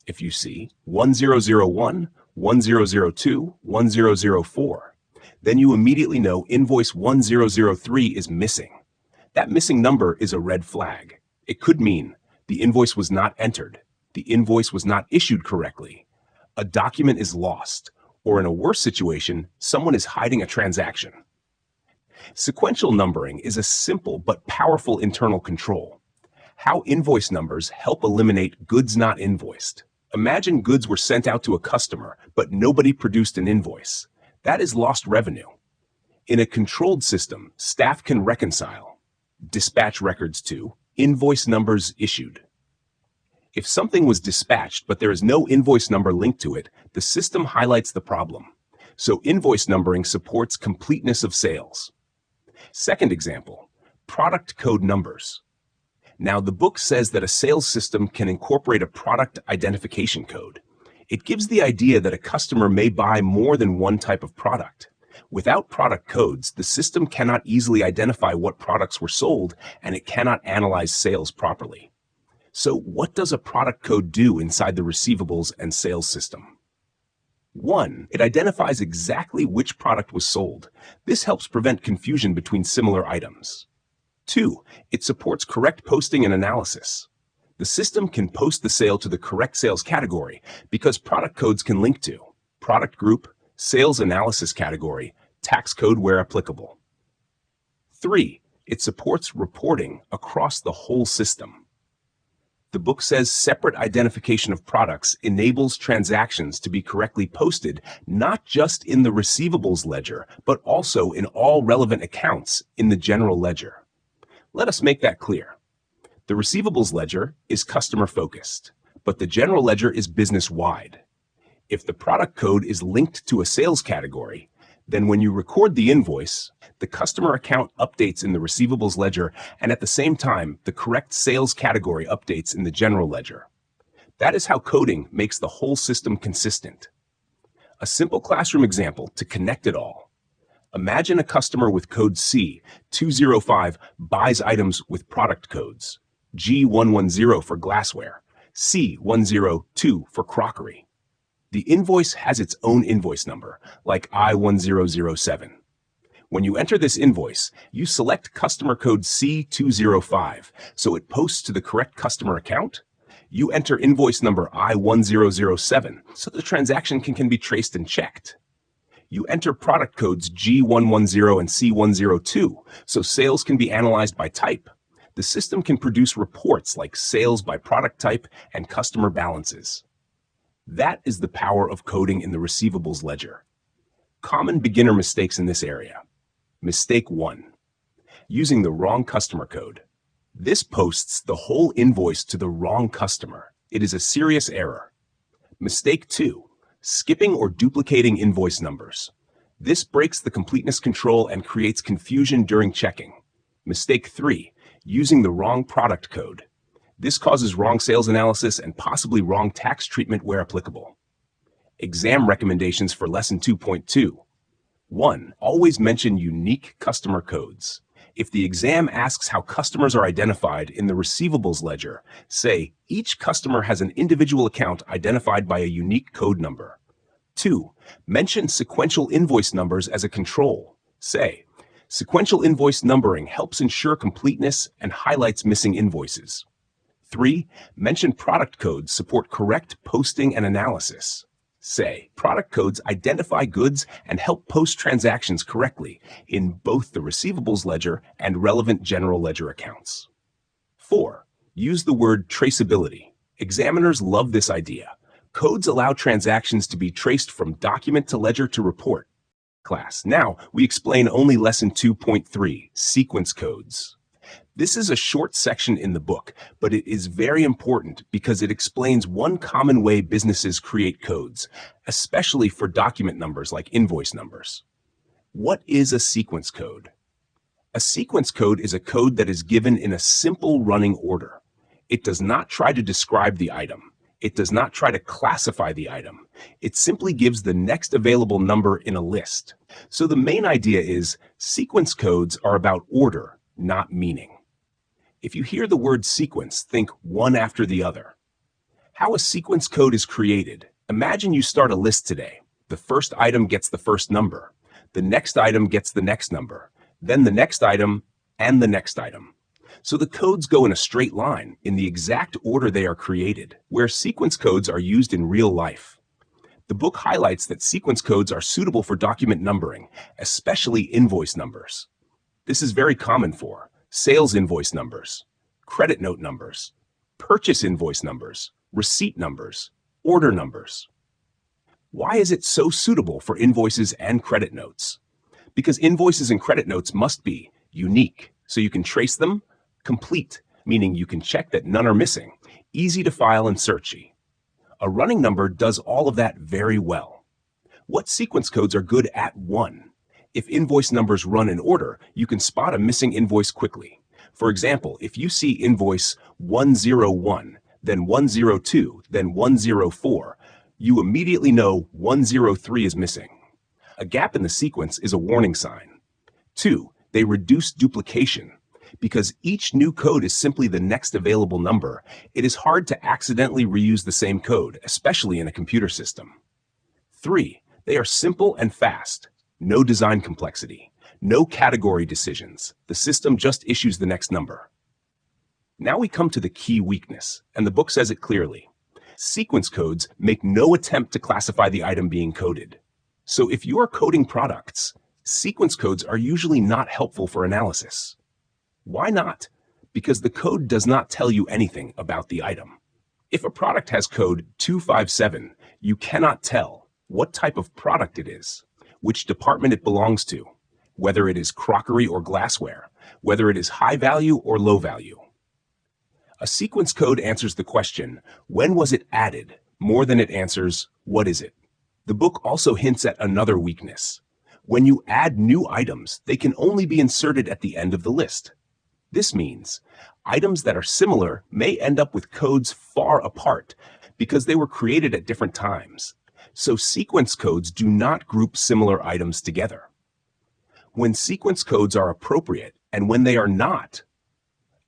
If you see 1001, 1002, 1004, then you immediately know invoice 1003 is missing. That missing number is a red flag. It could mean the invoice was not entered, the invoice was not issued correctly, a document is lost, or in a worse situation, someone is hiding a transaction. Sequential numbering is a simple but powerful internal control. How invoice numbers help eliminate goods not invoiced. Imagine goods were sent out to a customer, but nobody produced an invoice. That is lost revenue. In a controlled system, staff can reconcile dispatch records to invoice numbers issued. If something was dispatched but there is no invoice number linked to it, the system highlights the problem. So invoice numbering supports completeness of sales. Second example, product code numbers. Now the book says that a sales system can incorporate a product identification code. It gives the idea that a customer may buy more than one type of product. Without product codes, the system cannot easily identify what products were sold, and it cannot analyze sales properly. So what does a product code do inside the receivables and sales system? 1. It identifies exactly which product was sold. This helps prevent confusion between similar items. 2. It supports correct posting and analysis. The system can post the sale to the correct sales category because product codes can link to product group, sales analysis category, tax code where applicable. 3. It supports reporting across the whole system. The book says separate identification of products enables transactions to be correctly posted, not just in the receivables ledger, but also in all relevant accounts in the general ledger. Let us make that clear. The receivables ledger is customer-focused, but the general ledger is business-wide. If the product code is linked to a sales category, then when you record the invoice, the customer account updates in the receivables ledger, and at the same time, the correct sales category updates in the general ledger. That is how coding makes the whole system consistent. A simple classroom example to connect it all. Imagine a customer with code C205 buys items with product codes G110 for glassware, C102 for crockery. The invoice has its own invoice number, like I1007. When you enter this invoice, you select customer code C205, so it posts to the correct customer account. You enter invoice number I1007, so the transaction can be traced and checked. You enter product codes G110 and C102, so sales can be analyzed by type. The system can produce reports like sales by product type and customer balances. That is the power of coding in the receivables ledger. Common beginner mistakes in this area. Mistake 1. Using the wrong customer code. This posts the whole invoice to the wrong customer. It is a serious error. Mistake 2. Skipping or duplicating invoice numbers. This breaks the completeness control and creates confusion during checking. Mistake 3. Using the wrong product code. This causes wrong sales analysis and possibly wrong tax treatment where applicable. Exam recommendations for Lesson 2.2. 1. Always mention unique customer codes. If the exam asks how customers are identified in the receivables ledger, say, each customer has an individual account identified by a unique code number. 2. Mention sequential invoice numbers as a control. Say, sequential invoice numbering helps ensure completeness and highlights missing invoices. 3. Mention product codes support correct posting and analysis. Say, product codes identify goods and help post transactions correctly in both the receivables ledger and relevant general ledger accounts. 4. Use the word traceability. Examiners love this idea. Codes allow transactions to be traced from document to ledger to report. Class, now we explain only Lesson 2.3, Sequence Codes. This is a short section in the book, but it is very important because it explains one common way businesses create codes, especially for document numbers like invoice numbers. What is a sequence code? A sequence code is a code that is given in a simple running order. It does not try to describe the item. It does not try to classify the item. It simply gives the next available number in a list. So the main idea is sequence codes are about order, not meaning. If you hear the word sequence, think one after the other. How a sequence code is created. Imagine you start a list today. The first item gets the first number. The next item gets the next number. Then the next item and the next item. So the codes go in a straight line in the exact order they are created, where sequence codes are used in real life. The book highlights that sequence codes are suitable for document numbering, especially invoice numbers. This is very common for sales invoice numbers, credit note numbers, purchase invoice numbers, receipt numbers, order numbers. Why is it so suitable for invoices and credit notes? Because invoices and credit notes must be unique, so you can trace them, complete, meaning you can check that none are missing, easy to file and searchy. A running number does all of that very well. What sequence codes are good at? 1. If invoice numbers run in order, you can spot a missing invoice quickly. For example, if you see invoice 101, then 102, then 104, you immediately know 103 is missing. A gap in the sequence is a warning sign. 2. They reduce duplication. Because each new code is simply the next available number, it is hard to accidentally reuse the same code, especially in a computer system. 3. They are simple and fast. No design complexity. No category decisions. The system just issues the next number. Now we come to the key weakness, and the book says it clearly. Sequence codes make no attempt to classify the item being coded. So if you are coding products, sequence codes are usually not helpful for analysis. Why not? Because the code does not tell you anything about the item. If a product has code 257, you cannot tell what type of product it is, which department it belongs to, whether it is crockery or glassware, whether it is high value or low value. A sequence code answers the question, when was it added, more than it answers, what is it? The book also hints at another weakness. When you add new items, they can only be inserted at the end of the list. This means items that are similar may end up with codes far apart because they were created at different times. So sequence codes do not group similar items together. When sequence codes are appropriate and when they are not,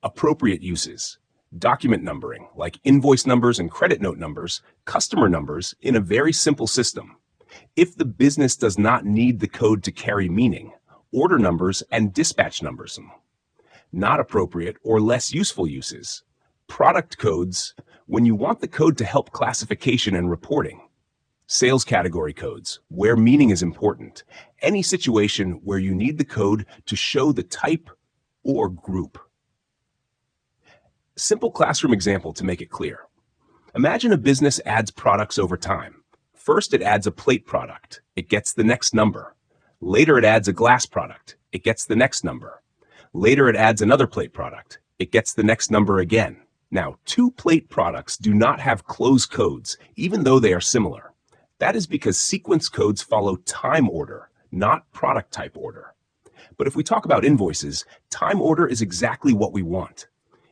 appropriate uses, document numbering like invoice numbers and credit note numbers, customer numbers in a very simple system. If the business does not need the code to carry meaning, order numbers and dispatch numbers. Not appropriate or less useful uses. Product codes, when you want the code to help classification and reporting. Sales category codes, where meaning is important. Any situation where you need the code to show the type or group. Simple classroom example to make it clear. Imagine a business adds products over time. First, it adds a plate product. It gets the next number. Later, it adds a glass product. It gets the next number. Later, it adds another plate product. It gets the next number again. Now, 2 plate products do not have close codes, even though they are similar. That is because sequence codes follow time order, not product type order. But if we talk about invoices, time order is exactly what we want.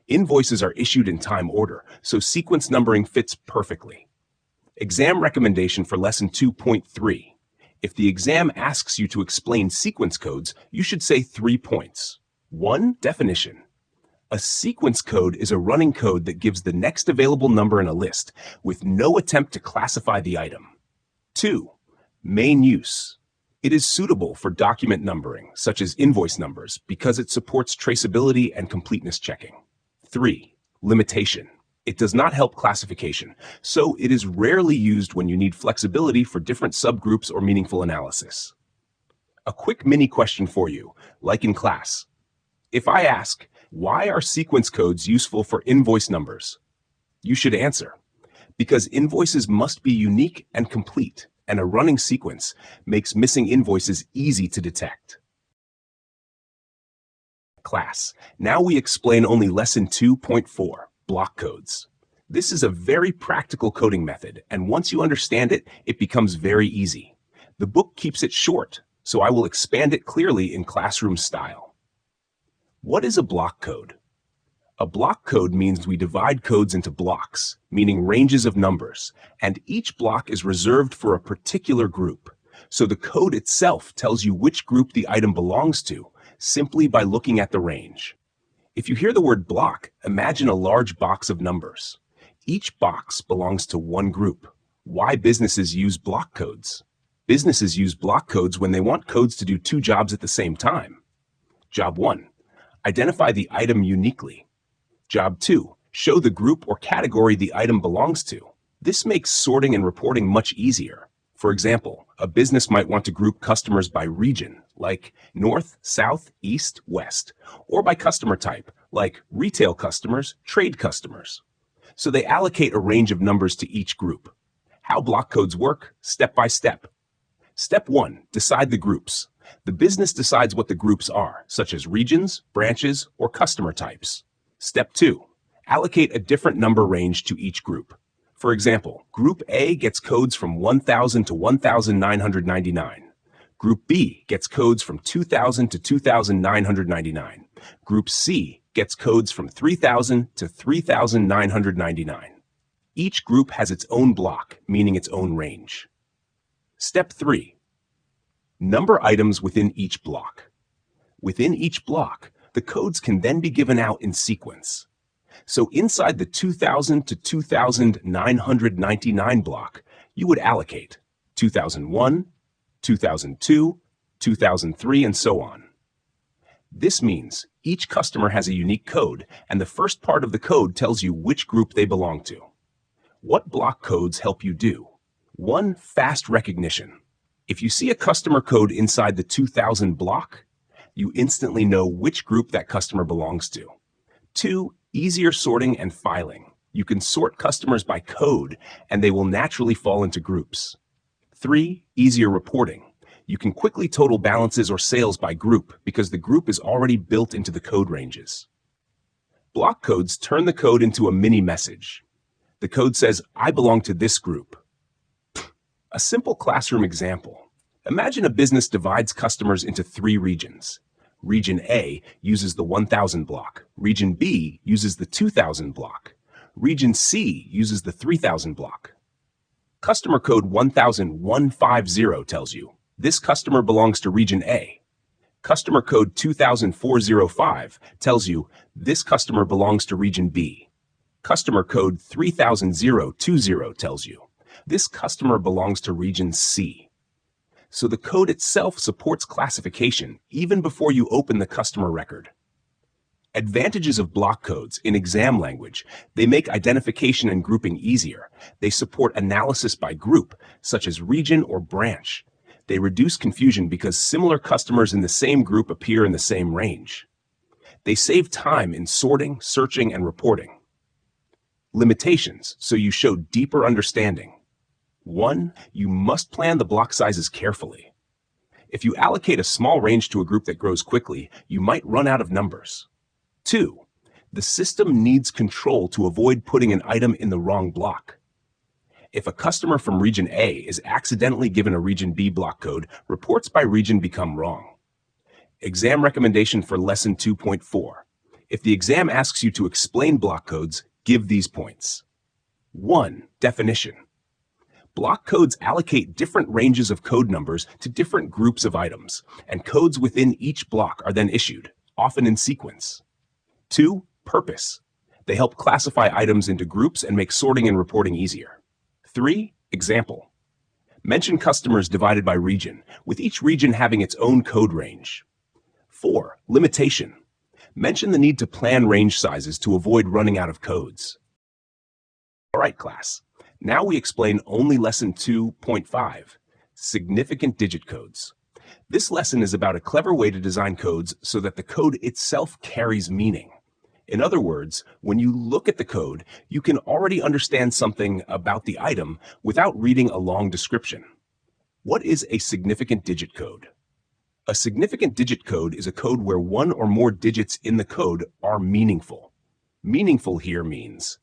Invoices are issued in time order, so sequence numbering fits perfectly. Exam recommendation for Lesson 2.3. If the exam asks you to explain sequence codes, you should say 3 points. 1. Definition. A sequence code is a running code that gives the next available number in a list with no attempt to classify the item. 2. Main use. It is suitable for document numbering, such as invoice numbers, because it supports traceability and completeness checking. 3. Limitation. It does not help classification, so it is rarely used when you need flexibility for different subgroups or meaningful analysis. A quick mini question for you, like in class. If I ask, why are sequence codes useful for invoice numbers? You should answer, because invoices must be unique and complete, and a running sequence makes missing invoices easy to detect. Class, now we explain only Lesson 2.4, block codes. This is a very practical coding method, and once you understand it, it becomes very easy. The book keeps it short, so I will expand it clearly in classroom style. What is a block code? A block code means we divide codes into blocks, meaning ranges of numbers, and each block is reserved for a particular group. So the code itself tells you which group the item belongs to, simply by looking at the range. If you hear the word block, imagine a large box of numbers. Each box belongs to one group. Why businesses use block codes? Businesses use block codes when they want codes to do two jobs at the same time. Job 1. Identify the item uniquely. Job 2. Show the group or category the item belongs to. This makes sorting and reporting much easier. For example, a business might want to group customers by region, like North, South, East, West, or by customer type, like retail customers, trade customers. So they allocate a range of numbers to each group. How block codes work, step by step. Step 1. Decide the groups. The business decides what the groups are, such as regions, branches, or customer types. Step 2. Allocate a different number range to each group. For example, Group A gets codes from 1,000 to 1,999. Group B gets codes from 2,000 to 2,999. Group C gets codes from 3,000 to 3,999. Each group has its own block, meaning its own range. Step 3. Number items within each block. Within each block, the codes can then be given out in sequence. So inside the 2,000 to 2,999 block, you would allocate 2001, 2002, 2003, and so on. This means each customer has a unique code, and the first part of the code tells you which group they belong to. What block codes help you do? 1. Fast recognition. If you see a customer code inside the 2000 block, you instantly know which group that customer belongs to. 2. Easier sorting and filing. You can sort customers by code, and they will naturally fall into groups. 3. Easier reporting. You can quickly total balances or sales by group because the group is already built into the code ranges. Block codes turn the code into a mini message. The code says, I belong to this group. A simple classroom example. Imagine a business divides customers into 3 regions. Region A uses the 1,000 block. Region B uses the 2,000 block. Region C uses the 3,000 block. Customer code 1,150 tells you, this customer belongs to Region A. Customer code 2,405 tells you, this customer belongs to Region B. Customer code 3,020 tells you, this customer belongs to Region C. So the code itself supports classification even before you open the customer record. Advantages of block codes in exam language: they make identification and grouping easier. They support analysis by group, such as region or branch. They reduce confusion because similar customers in the same group appear in the same range. They save time in sorting, searching, and reporting. Limitations, so you show deeper understanding. 1. You must plan the block sizes carefully. If you allocate a small range to a group that grows quickly, you might run out of numbers. 2. The system needs control to avoid putting an item in the wrong block. If a customer from Region A is accidentally given a Region B block code, reports by region become wrong. Exam recommendation for Lesson 2.4. If the exam asks you to explain block codes, give these points. 1. Definition. Block codes allocate different ranges of code numbers to different groups of items, and codes within each block are then issued. often in sequence. 2. Purpose. They help classify items into groups and make sorting and reporting easier. 3. Example. Mention customers divided by region, with each region having its own code range. 4. Limitation. Mention the need to plan range sizes to avoid running out of codes. All right, class. Now we explain only lesson 2.5, significant digit codes. This lesson is about a clever way to design codes so that the code itself carries meaning. In other words, when you look at the code, you can already understand something about the item without reading a long description. What is a significant digit code? A significant digit code is a code where one or more digits in the code are meaningful. Meaningful here means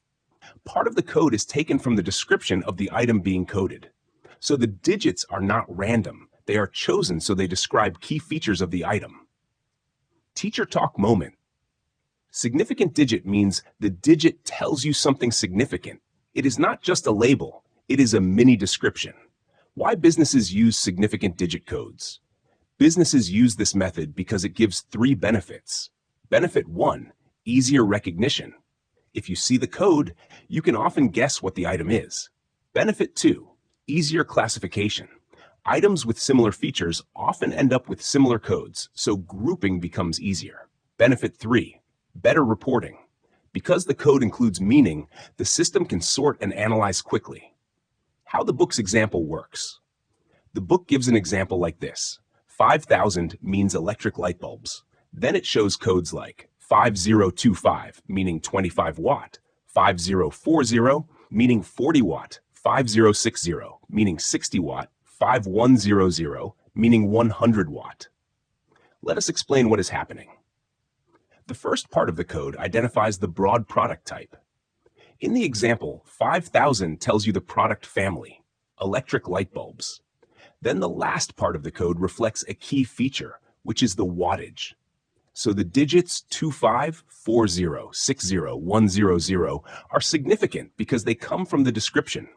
part of the code is taken from the description of the item being coded. So the digits are not random. They are chosen so they describe key features of the item. Teacher talk moment. Significant digit means the digit tells you something significant. It is not just a label. It is a mini description. Why businesses use significant digit codes? Businesses use this method because it gives 3 benefits. Benefit 1, easier recognition. If you see the code, you can often guess what the item is. Benefit 2, easier classification. Items with similar features often end up with similar codes, so grouping becomes easier. Benefit 3, better reporting. Because the code includes meaning, the system can sort and analyze quickly. How the book's example works. The book gives an example like this. 5,000 means electric light bulbs. Then it shows codes like 5025, meaning 25 watt, 5040, meaning 40 watt, 5060, meaning 60 watt, 5100, meaning 100 watt. Let us explain what is happening. The first part of the code identifies the broad product type. In the example, 5,000 tells you the product family, electric light bulbs. Then the last part of the code reflects a key feature, which is the wattage. So the digits 25, 40, 60, 100 are significant because they come from the description.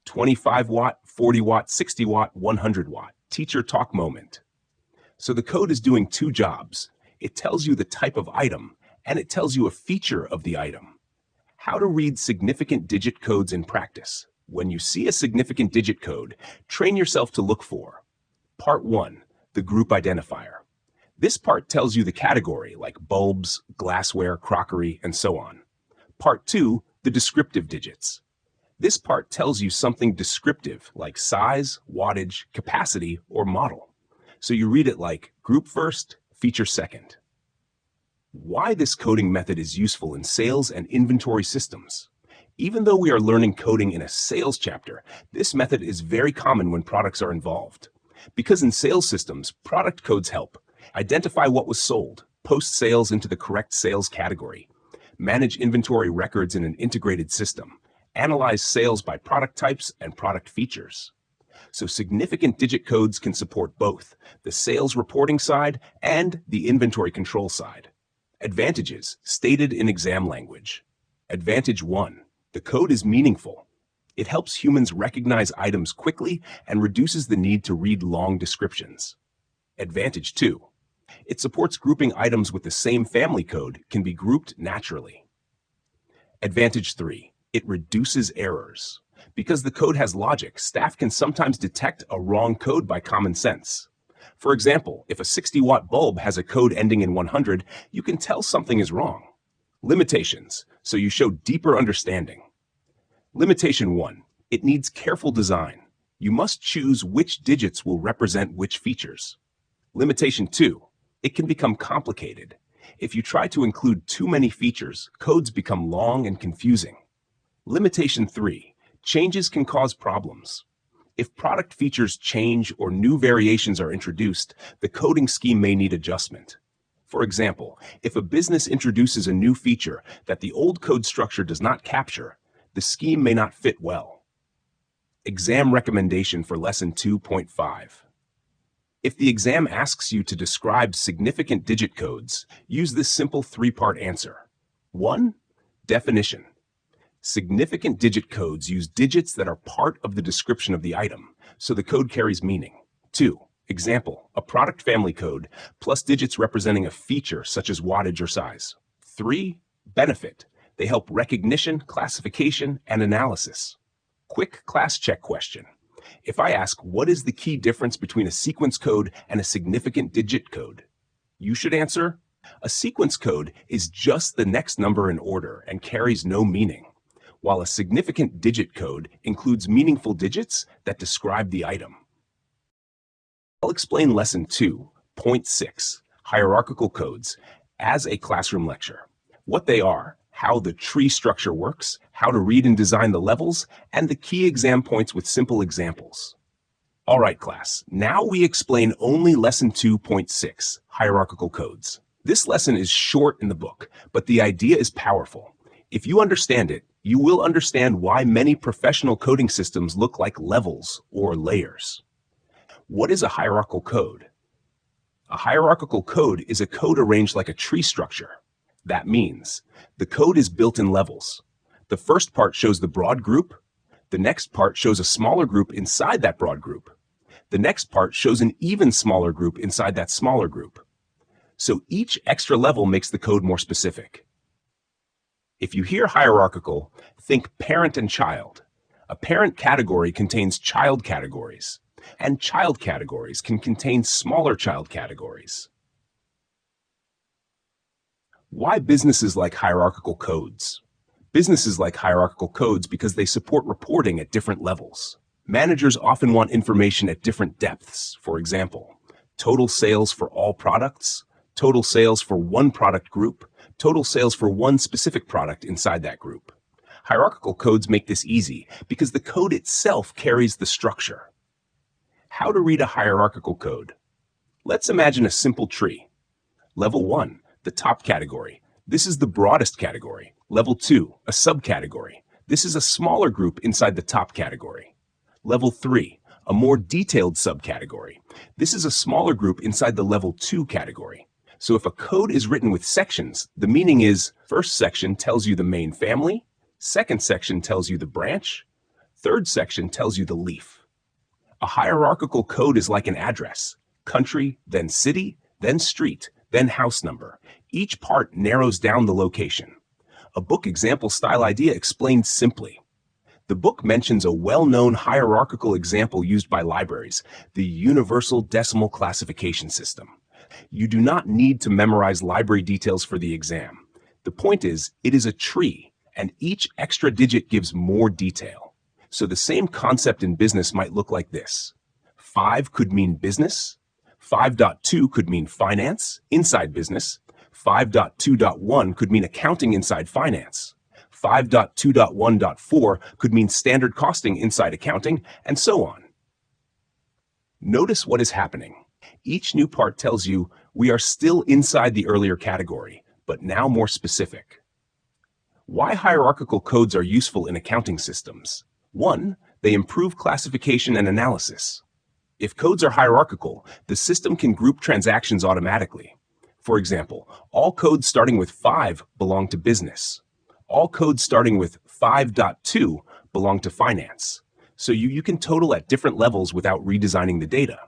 25 watt, 40 watt, 60 watt, 100 watt. Teacher talk moment. So the code is doing 2 jobs. It tells you the type of item, and it tells you a feature of the item. How to read significant digit codes in practice. When you see a significant digit code, train yourself to look for. Part 1, the group identifier. This part tells you the category, like bulbs, glassware, crockery, and so on. Part 2, the descriptive digits. This part tells you something descriptive, like size, wattage, capacity, or model. So you read it like group first, feature second. Why this coding method is useful in sales and inventory systems. Even though we are learning coding in a sales chapter, this method is very common when products are involved. Because in sales systems, product codes help identify what was sold, post sales into the correct sales category, manage inventory records in an integrated system, analyze sales by product types and product features. So significant digit codes can support both the sales reporting side and the inventory control side. Advantages, stated in exam language. Advantage 1. The code is meaningful. It helps humans recognize items quickly and reduces the need to read long descriptions. Advantage 2. It supports grouping items with the same family code can be grouped naturally. Advantage 3. It reduces errors. Because the code has logic, staff can sometimes detect a wrong code by common sense. For example, if a 60-watt bulb has a code ending in 100, you can tell something is wrong. Limitations, so you show deeper understanding. Limitation 1. It needs careful design. You must choose which digits will represent which features. Limitation 2. It can become complicated. If you try to include too many features, codes become long and confusing. Limitation 3. Changes can cause problems. If product features change or new variations are introduced, the coding scheme may need adjustment. For example, if a business introduces a new feature that the old code structure does not capture, the scheme may not fit well. Exam recommendation for lesson 2.5. If the exam asks you to describe significant digit codes, use this simple 3-part answer. 1. Definition. Significant digit codes use digits that are part of the description of the item, so the code carries meaning. 2. Example, a product family code plus digits representing a feature such as wattage or size. 3. Benefit. They help recognition, classification, and analysis. Quick class check question. If I ask, what is the key difference between a sequence code and a significant digit code? You should answer, a sequence code is just the next number in order and carries no meaning, while a significant digit code includes meaningful digits that describe the item. I'll explain Lesson 2.6, Hierarchical Codes, as a classroom lecture. What they are, how the tree structure works, how to read and design the levels, and the key exam points with simple examples. All right, class, now we explain only Lesson 2.6, Hierarchical Codes. This lesson is short in the book, but the idea is powerful. If you understand it, you will understand why many professional coding systems look like levels or layers. What is a hierarchical code? A hierarchical code is a code arranged like a tree structure. That means the code is built in levels. The first part shows the broad group. The next part shows a smaller group inside that broad group. The next part shows an even smaller group inside that smaller group. So each extra level makes the code more specific. If you hear hierarchical, think parent and child. A parent category contains child categories, and child categories can contain smaller child categories. Why businesses like hierarchical codes? Businesses like hierarchical codes because they support reporting at different levels. Managers often want information at different depths. For example, total sales for all products, total sales for one product group, total sales for one specific product inside that group. Hierarchical codes make this easy because the code itself carries the structure. How to read a hierarchical code? Let's imagine a simple tree. Level 1. The top category. This is the broadest category. Level 2, a subcategory. This is a smaller group inside the top category. Level 3, a more detailed subcategory. This is a smaller group inside the level 2 category. So if a code is written with sections, the meaning is first section tells you the main family, second section tells you the branch, third section tells you the leaf. A hierarchical code is like an address, country, then city, then street, then house number. Each part narrows down the location. A book example style idea explained simply. The book mentions a well-known hierarchical example used by libraries, the Universal Decimal Classification System. You do not need to memorize library details for the exam. The point is, it is a tree, and each extra digit gives more detail. So the same concept in business might look like this. 5 could mean business. 5.2 could mean finance, inside business. 5.2.1 could mean accounting inside finance. 5.2.1.4 could mean standard costing inside accounting, and so on. Notice what is happening. Each new part tells you we are still inside the earlier category, but now more specific. Why hierarchical codes are useful in accounting systems? 1. They improve classification and analysis. If codes are hierarchical, the system can group transactions automatically. For example, all codes starting with 5 belong to business. All codes starting with 5.2 belong to finance. So you can total at different levels without redesigning the data.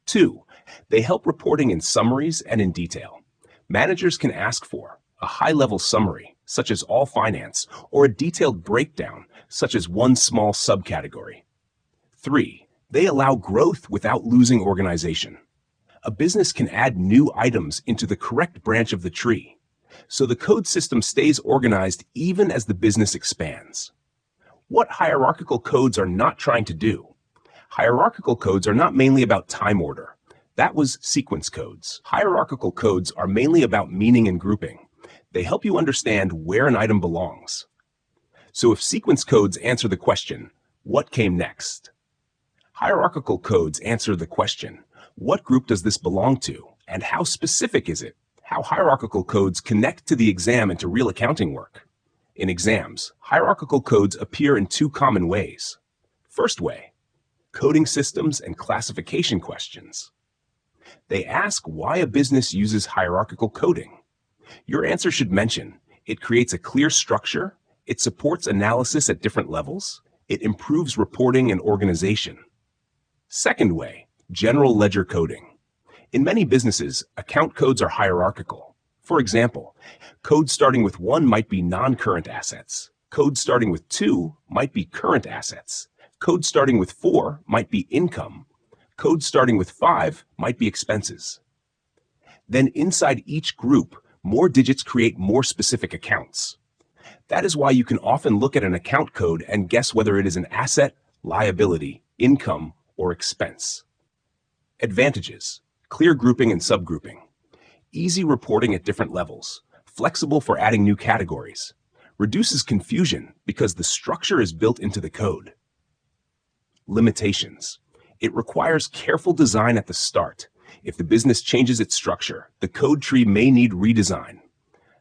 2. They help reporting in summaries and in detail. Managers can ask for a high-level summary, such as all finance, or a detailed breakdown, such as one small subcategory. 3. They allow growth without losing organization. A business can add new items into the correct branch of the tree, so the code system stays organized even as the business expands. What hierarchical codes are not trying to do? Hierarchical codes are not mainly about time order. That was sequence codes. Hierarchical codes are mainly about meaning and grouping. They help you understand where an item belongs. So if sequence codes answer the question, what came next? Hierarchical codes answer the question, what group does this belong to, and how specific is it? How hierarchical codes connect to the exam and to real accounting work. In exams, hierarchical codes appear in 2 common ways. First way, coding systems and classification questions. They ask why a business uses hierarchical coding. Your answer should mention, it creates a clear structure, it supports analysis at different levels, it improves reporting and organization. Second way, General ledger coding. In many businesses, account codes are hierarchical. For example, code starting with 1 might be non-current assets. Code starting with 2 might be current assets. Code starting with 4 might be income. Code starting with 5 might be expenses. Then inside each group, more digits create more specific accounts. That is why you can often look at an account code and guess whether it is an asset, liability, income, or expense. Advantages: clear grouping and subgrouping. Easy reporting at different levels. Flexible for adding new categories. Reduces confusion because the structure is built into the code. Limitations: it requires careful design at the start. If the business changes its structure, the code tree may need redesign.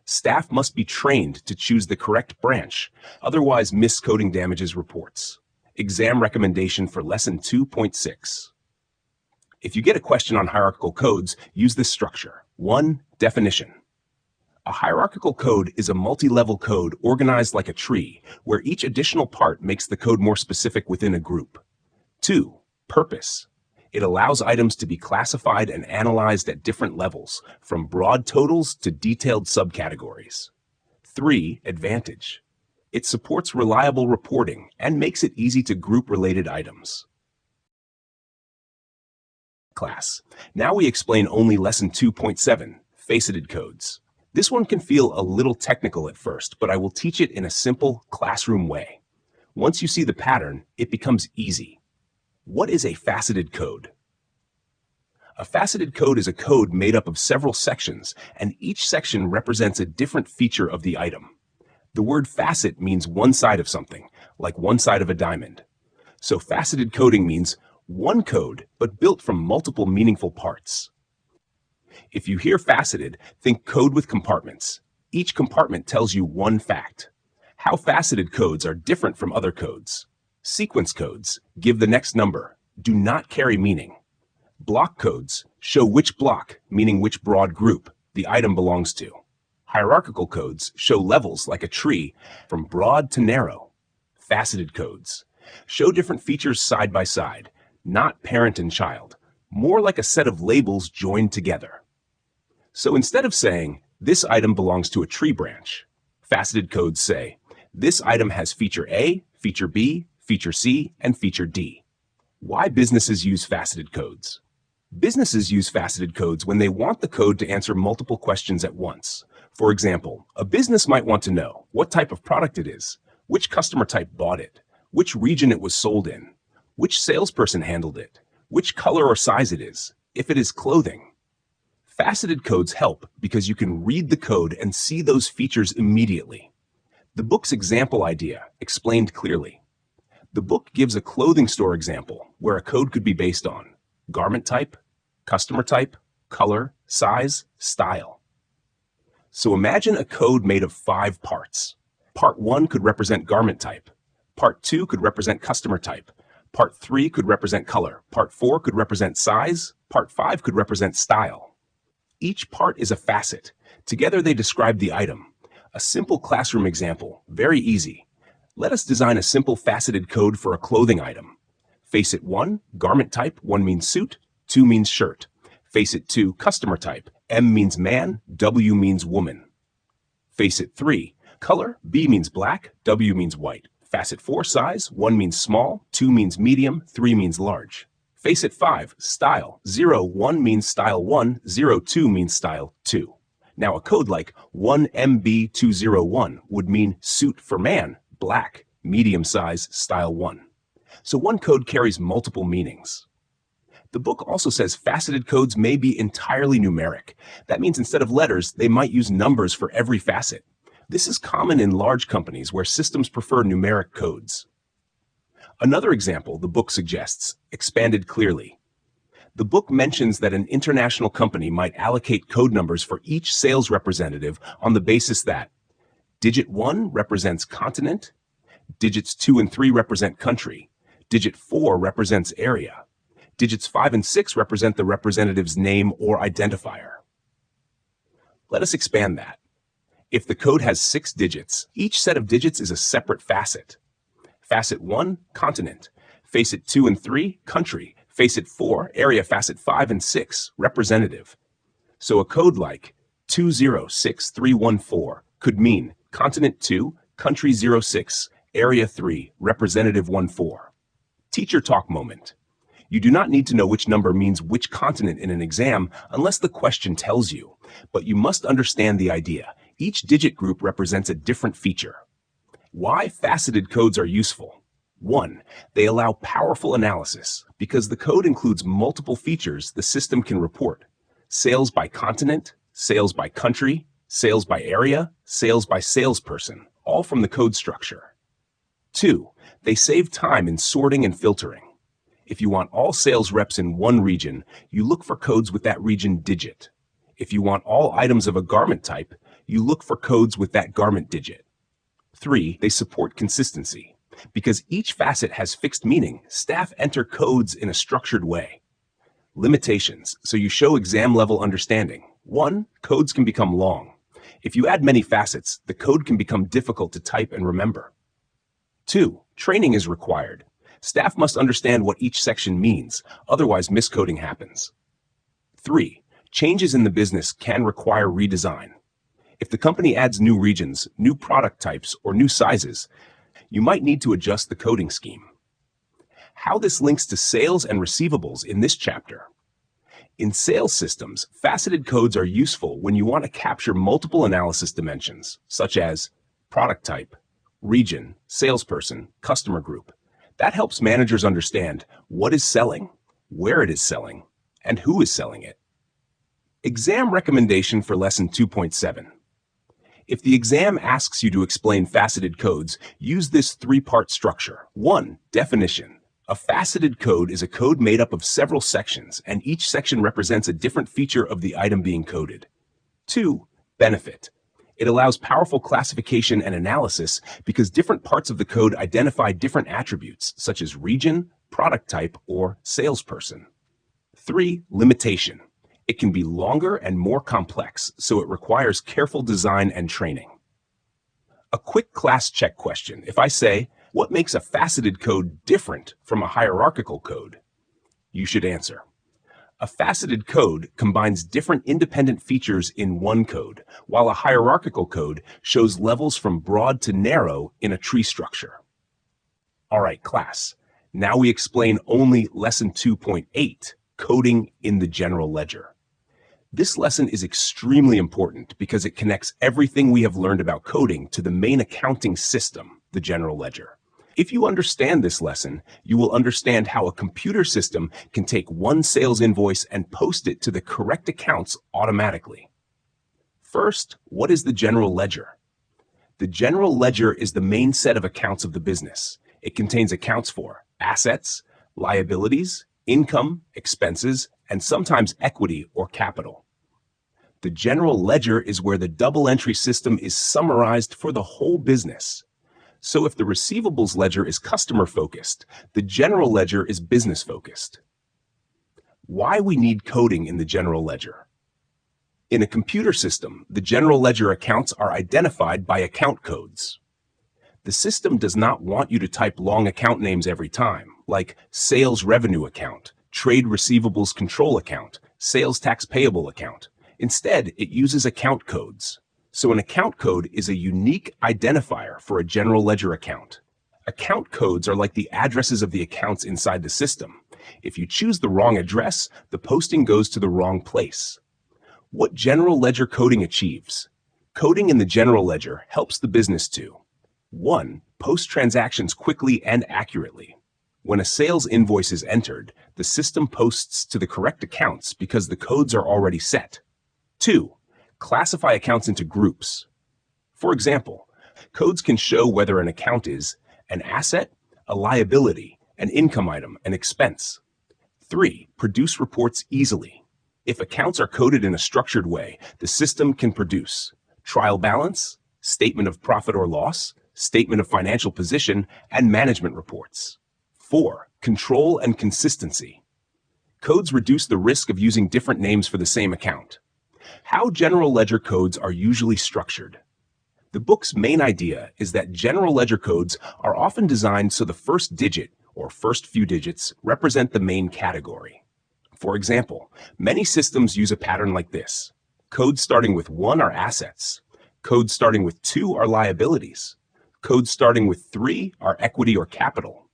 Staff must be trained to choose the correct branch, otherwise miscoding damages reports. Exam recommendation for Lesson 2.6. If you get a question on hierarchical codes, use this structure. 1. Definition. A hierarchical code is a multi-level code organized like a tree, where each additional part makes the code more specific within a group. 2. Purpose. It allows items to be classified and analyzed at different levels, from broad totals to detailed subcategories. 3. Advantage. It supports reliable reporting and makes it easy to group related items. Class. Now we explain only Lesson 2.7, Faceted codes. This one can feel a little technical at first, but I will teach it in a simple classroom way. Once you see the pattern, it becomes easy. What is a faceted code? A faceted code is a code made up of several sections, and each section represents a different feature of the item. The word facet means one side of something, like one side of a diamond. So faceted coding means one code, but built from multiple meaningful parts. If you hear faceted, think code with compartments. Each compartment tells you one fact. How faceted codes are different from other codes. Sequence codes give the next number, do not carry meaning. Block codes show which block, meaning which broad group, the item belongs to. Hierarchical codes show levels like a tree from broad to narrow. Faceted codes show different features side by side, not parent and child, more like a set of labels joined together. So instead of saying, this item belongs to a tree branch, faceted codes say, this item has feature A, feature B, feature C, and feature D. Why businesses use faceted codes? Businesses use faceted codes when they want the code to answer multiple questions at once. For example, a business might want to know what type of product it is, which customer type bought it, which region it was sold in, which salesperson handled it, which color or size it is, if it is clothing. Faceted codes help because you can read the code and see those features immediately. The book's example idea explained clearly. The book gives a clothing store example where a code could be based on garment type, customer type, color, size, style. So imagine a code made of 5 parts. Part 1 could represent garment type. Part 2 could represent customer type. Part 3 could represent color. Part 4 could represent size. Part 5 could represent style. Each part is a facet. Together they describe the item. A simple classroom example, very easy. Let us design a simple faceted code for a clothing item. Facet 1, garment type, 1 means suit, 2 means shirt. Facet 2, customer type, M means man, W means woman. Facet 3, color, B means black, W means white. Facet 4, size, 1 means small, 2 means medium, 3 means large. Facet 5, style, 0, 1 means style 1, 0, 2 means style 2. Now a code like 1MB201 would mean suit for man, black, medium size, style 1. So one code carries multiple meanings. The book also says faceted codes may be entirely numeric. That means instead of letters, they might use numbers for every facet. This is common in large companies where systems prefer numeric codes. Another example the book suggests, expanded clearly. The book mentions that an international company might allocate code numbers for each sales representative on the basis that digit 1 represents continent, digits 2 and 3 represent country, digit 4 represents area, digits 5 and 6 represent the representative's name or identifier. Let us expand that. If the code has 6 digits, each set of digits is a separate facet. Facet 1, continent. Facet 2 and 3, country. Facet 4, area facet 5 and 6, representative. So a code like 206314 could mean continent 2, country 06, area 3, representative 14. Teacher talk moment. You do not need to know which number means which continent in an exam unless the question tells you, but you must understand the idea. Each digit group represents a different feature. Why faceted codes are useful? 1. They allow powerful analysis. Because the code includes multiple features, the system can report sales by continent, sales by country, sales by area, sales by salesperson, all from the code structure. 2. They save time in sorting and filtering. If you want all sales reps in one region, you look for codes with that region digit. If you want all items of a garment type, you look for codes with that garment digit. 3. They support consistency. Because each facet has fixed meaning, staff enter codes in a structured way. Limitations, so you show exam-level understanding. 1. Codes can become long. If you add many facets, the code can become difficult to type and remember. 2. Training is required. Staff must understand what each section means, otherwise miscoding happens. 3. Changes in the business can require redesign. If the company adds new regions, new product types, or new sizes, you might need to adjust the coding scheme. How this links to sales and receivables in this chapter. In sales systems, faceted codes are useful when you want to capture multiple analysis dimensions, such as product type, region, salesperson, customer group. That helps managers understand what is selling, where it is selling, and who is selling it. Exam recommendation for Lesson 2.7. If the exam asks you to explain faceted codes, use this three-part structure. 1. Definition. A faceted code is a code made up of several sections, and each section represents a different feature of the item being coded. 2. Benefit. It allows powerful classification and analysis because different parts of the code identify different attributes, such as region, product type, or salesperson. 3. Limitation. It can be longer and more complex, so it requires careful design and training. A quick class check question. If I say, what makes a faceted code different from a hierarchical code? You should answer. A faceted code combines different independent features in one code, while a hierarchical code shows levels from broad to narrow in a tree structure. All right, class. Now we explain only Lesson 2.8, Coding in the General Ledger. This lesson is extremely important because it connects everything we have learned about coding to the main accounting system, the General Ledger. If you understand this lesson, you will understand how a computer system can take one sales invoice and post it to the correct accounts automatically. First, what is the General Ledger? The General Ledger is the main set of accounts of the business. It contains accounts for assets, liabilities, income, expenses, and sometimes equity or capital. The General Ledger is where the double entry system is summarized for the whole business. So if the receivables ledger is customer-focused, the General Ledger is business-focused. Why we need coding in the General Ledger? In a computer system, the General Ledger accounts are identified by account codes. The system does not want you to type long account names every time, like sales revenue account, trade receivables control account, sales tax payable account. Instead, it uses account codes. So an account code is a unique identifier for a General Ledger account. Account codes are like the addresses of the accounts inside the system. If you choose the wrong address, the posting goes to the wrong place. What General Ledger coding achieves? Coding in the General Ledger helps the business to 1. Post transactions quickly and accurately. When a sales invoice is entered, the system posts to the correct accounts because the codes are already set. 2. Classify accounts into groups. For example, codes can show whether an account is an asset, a liability, an income item, an expense. 3. Produce reports easily. If accounts are coded in a structured way, the system can produce trial balance, statement of profit or loss, statement of financial position, and management reports. 4. Control and consistency. Codes reduce the risk of using different names for the same account. How General Ledger codes are usually structured. The book's main idea is that General Ledger codes are often designed so the first digit, or first few digits, represent the main category. For example, many systems use a pattern like this. Codes starting with 1 are assets. Codes starting with 2 are liabilities. Codes starting with 3 are equity or capital.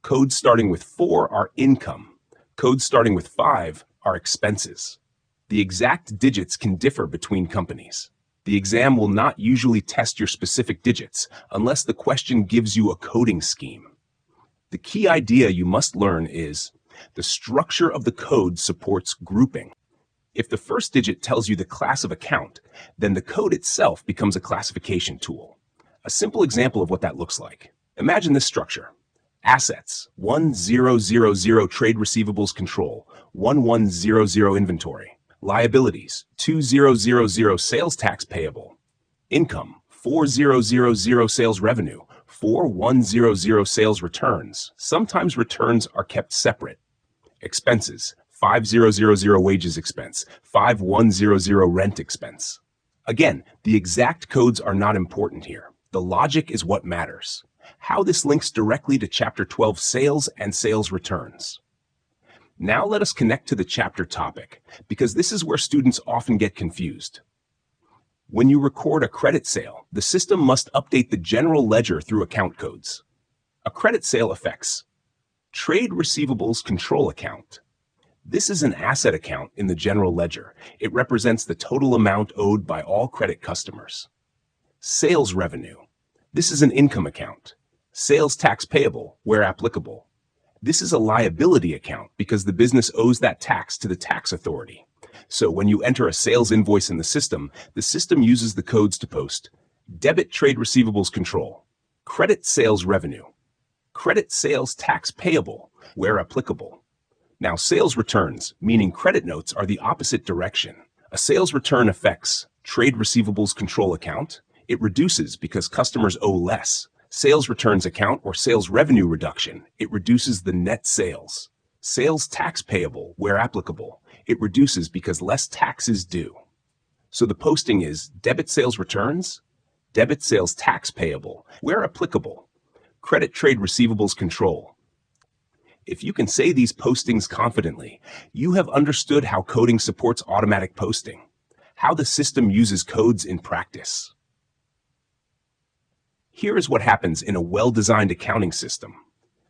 Codes starting with 4 are income. Codes starting with 5 are expenses. The exact digits can differ between companies. The exam will not usually test your specific digits unless the question gives you a coding scheme. The key idea you must learn is the structure of the code supports grouping. If the first digit tells you the class of account, then the code itself becomes a classification tool. A simple example of what that looks like. Imagine this structure. Assets, 1000 trade receivables control, 1100 inventory. Liabilities, 2000 sales tax payable. Income, 4000 sales revenue, 4100 sales returns. Sometimes returns are kept separate. Expenses, 5000 wages expense, 5100 rent expense. Again, the exact codes are not important here. The logic is what matters. How this links directly to Chapter 12 Sales and Sales Returns. Now let us connect to the chapter topic, because this is where students often get confused. When you record a credit sale, the system must update the general ledger through account codes. A credit sale affects Trade Receivables Control Account. This is an asset account in the general ledger. It represents the total amount owed by all credit customers. Sales Revenue. This is an income account. Sales tax payable, where applicable. This is a liability account because the business owes that tax to the tax authority. So when you enter a sales invoice in the system uses the codes to post Debit Trade Receivables Control, Credit Sales Revenue, Credit Sales Tax Payable, where applicable. Now sales returns, meaning credit notes, are the opposite direction. A sales return affects Trade Receivables Control Account. It reduces because customers owe less. Sales returns account or sales revenue reduction. It reduces the net sales. Sales tax payable, where applicable. It reduces because less tax is due. So the posting is debit sales returns, debit sales tax payable, where applicable. Credit trade receivables control. If you can say these postings confidently, you have understood how coding supports automatic posting, how the system uses codes in practice. Here is what happens in a well-designed accounting system.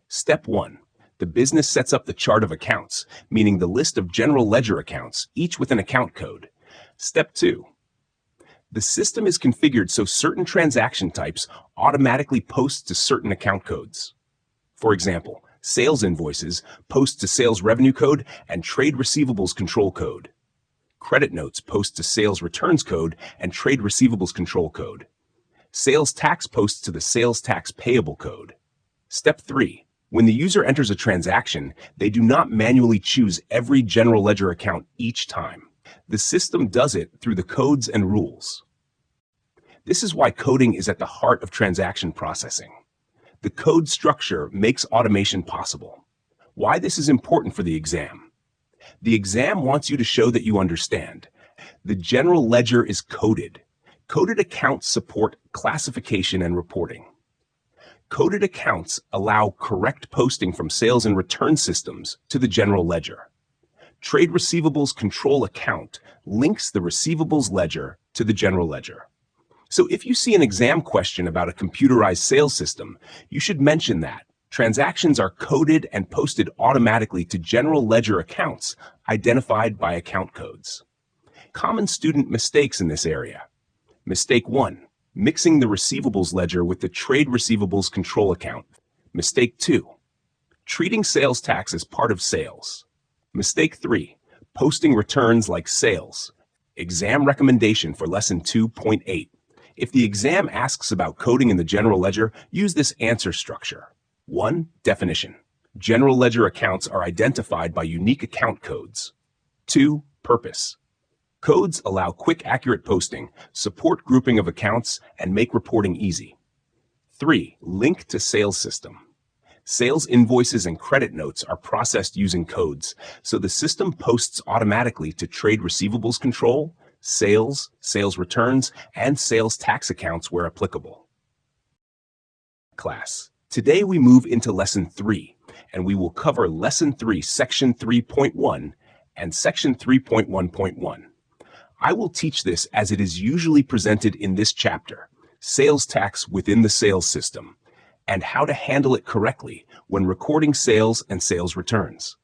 Step 1. The business sets up the chart of accounts, meaning the list of general ledger accounts, each with an account code. Step 2. The system is configured so certain transaction types automatically post to certain account codes. For example, sales invoices post to sales revenue code and trade receivables control code. Credit notes post to sales returns code and trade receivables control code. Sales tax posts to the sales tax payable code. Step 3. When the user enters a transaction, they do not manually choose every general ledger account each time. The system does it through the codes and rules. This is why coding is at the heart of transaction processing. The code structure makes automation possible. Why this is important for the exam. The exam wants you to show that you understand. The general ledger is coded. Coded accounts support classification and reporting. Coded accounts allow correct posting from sales and return systems to the general ledger. Trade Receivables Control Account links the receivables ledger to the general ledger. So if you see an exam question about a computerized sales system, you should mention that transactions are coded and posted automatically to general ledger accounts identified by account codes. Common student mistakes in this area. Mistake 1. Mixing the receivables ledger with the trade receivables control account. Mistake 2. Treating sales tax as part of sales. Mistake 3. Posting returns like sales. Exam recommendation for lesson 2.8. If the exam asks about coding in the general ledger, use this answer structure. 1. Definition. General ledger accounts are identified by unique account codes. 2. Purpose. Codes allow quick, accurate posting, support grouping of accounts, and make reporting easy. 3. Link to sales system. Sales invoices and credit notes are processed using codes, so the system posts automatically to trade receivables control, sales, sales returns, and sales tax accounts where applicable. Class. Today we move into Lesson 3, and we will cover Lesson 3, Section 3.1 and Section 3.1.1. I will teach this as it is usually presented in this chapter, sales tax within the sales system, and how to handle it correctly when recording sales and sales returns.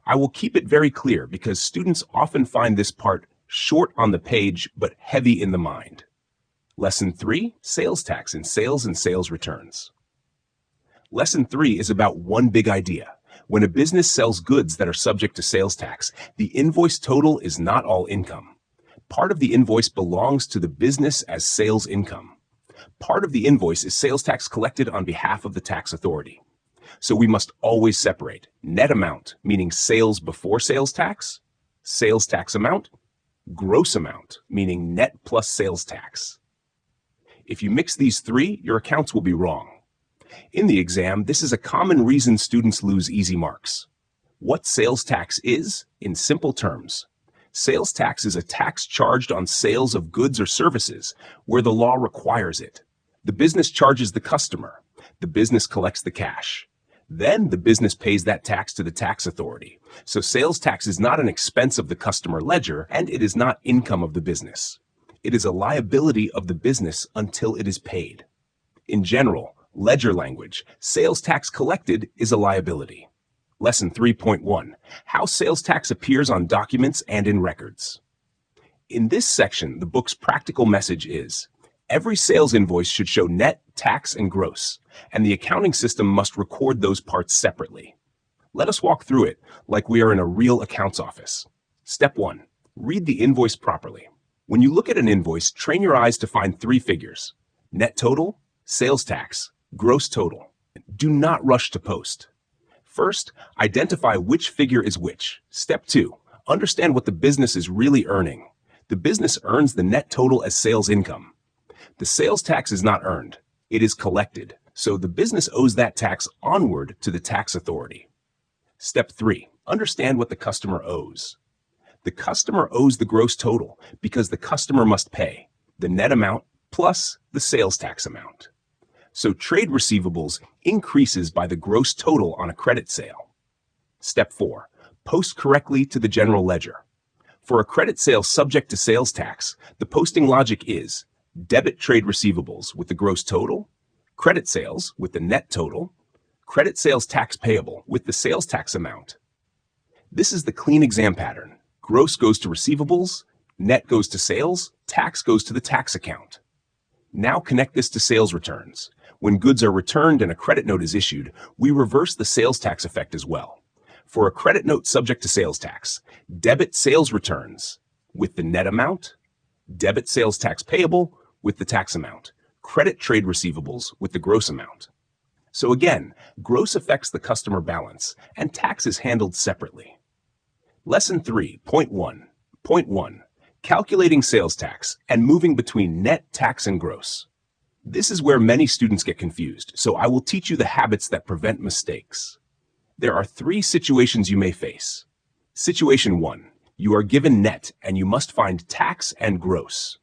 I will keep it very clear because students often find this part short on the page but heavy in the mind. Lesson 3, Sales Tax in Sales and Sales Returns. Lesson 3 is about one big idea. When a business sells goods that are subject to sales tax, the invoice total is not all income. Part of the invoice belongs to the business as sales income. Part of the invoice is sales tax collected on behalf of the tax authority. So we must always separate net amount, meaning sales before sales tax amount, gross amount, meaning net plus sales tax. If you mix these three, your accounts will be wrong. In the exam, this is a common reason students lose easy marks. What sales tax is, in simple terms, sales tax is a tax charged on sales of goods or services where the law requires it. The business charges the customer. The business collects the cash. Then the business pays that tax to the tax authority. So sales tax is not an expense of the customer ledger, and it is not income of the business. It is a liability of the business until it is paid. In general, ledger language, sales tax collected is a liability. Lesson 3.1, How Sales Tax Appears on Documents and in Records. In this section, the book's practical message is, every sales invoice should show net, tax, and gross, and the accounting system must record those parts separately. Let us walk through it like we are in a real accounts office. Step 1. Read the invoice properly. When you look at an invoice, train your eyes to find three figures: net total, sales tax, gross total. Do not rush to post. First, identify which figure is which. Step 2. Understand what the business is really earning. The business earns the net total as sales income. The sales tax is not earned. It is collected. So the business owes that tax onward to the tax authority. Step 3. Understand what the customer owes. The customer owes the gross total because the customer must pay the net amount plus the sales tax amount. So trade receivables increases by the gross total on a credit sale. Step 4. Post correctly to the general ledger. For a credit sale subject to sales tax, the posting logic is debit trade receivables with the gross total, credit sales with the net total, credit sales tax payable with the sales tax amount. This is the clean exam pattern. Gross goes to receivables, net goes to sales, tax goes to the tax account. Now connect this to sales returns. When goods are returned and a credit note is issued, we reverse the sales tax effect as well. For a credit note subject to sales tax, debit sales returns with the net amount, debit sales tax payable with the tax amount, credit trade receivables with the gross amount. So again, gross affects the customer balance, and tax is handled separately. Lesson 3.1. Calculating sales tax and moving between net, tax, and gross. This is where many students get confused, so I will teach you the habits that prevent mistakes. There are three situations you may face. Situation 1. You are given net and you must find tax and gross.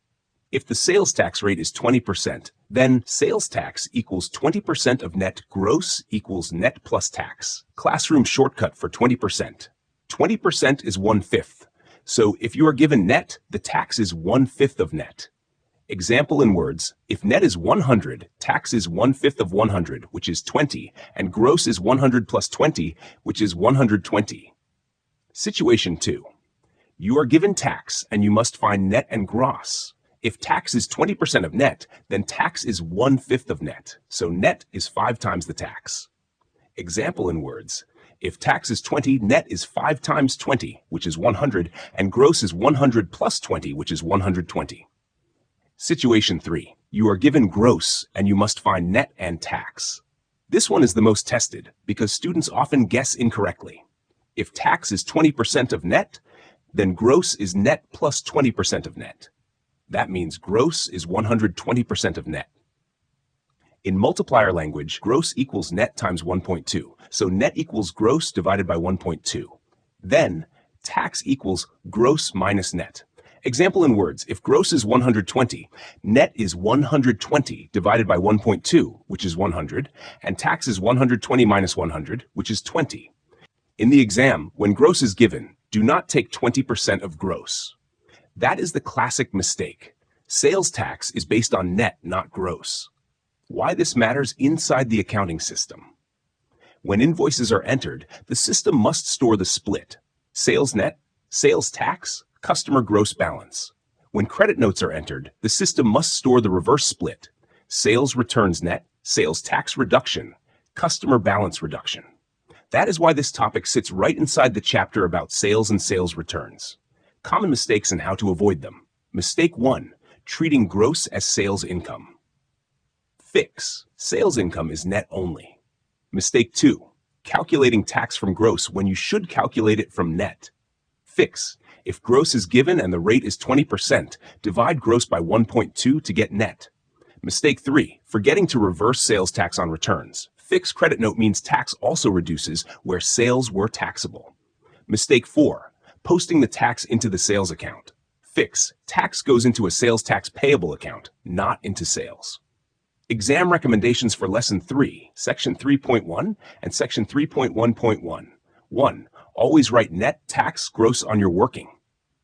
If the sales tax rate is 20%, then sales tax equals 20% of net, gross equals net plus tax. Classroom shortcut for 20%. 20% is 1/5. So if you are given net, the tax is 1/5 of net. Example in words, if net is 100, tax is 1/5 of 100, which is 20, and gross is 100 plus 20, which is 120. Situation 2. You are given tax and you must find net and gross. If tax is 20% of net, then tax is 1/5 of net, so net is 5 times the tax. Example in words, if tax is 20, net is 5 times 20, which is 100, and gross is 100 plus 20, which is 120. Situation 3. You are given gross and you must find net and tax. This one is the most tested because students often guess incorrectly. If tax is 20% of net, then gross is net plus 20% of net. That means gross is 120% of net. In multiplier language, gross equals net times 1.2, so net equals gross divided by 1.2. Then, tax equals gross minus net. Example in words, if gross is 120, net is 120 divided by 1.2, which is 100, and tax is 120 minus 100, which is 20. In the exam, when gross is given, do not take 20% of gross. That is the classic mistake. Sales tax is based on net, not gross. Why this matters inside the accounting system. When invoices are entered, the system must store the split: sales net, sales tax, customer gross balance. When credit notes are entered, the system must store the reverse split: sales returns net, sales tax reduction, customer balance reduction. That is why this topic sits right inside the chapter about sales and sales returns. Common mistakes and how to avoid them. Mistake 1. Treating gross as sales income. Fix. Sales income is net only. Mistake 2. Calculating tax from gross when you should calculate it from net. Fix. If gross is given and the rate is 20%, divide gross by 1.2 to get net. Mistake 3. Forgetting to reverse sales tax on returns. Fix credit note means tax also reduces where sales were taxable. Mistake 4. Posting the tax into the sales account. Fix. Tax goes into a sales tax payable account, not into sales. Exam recommendations for Lesson 3, Section 3.1 and Section 3.1.1. 1. Always write net tax gross on your working.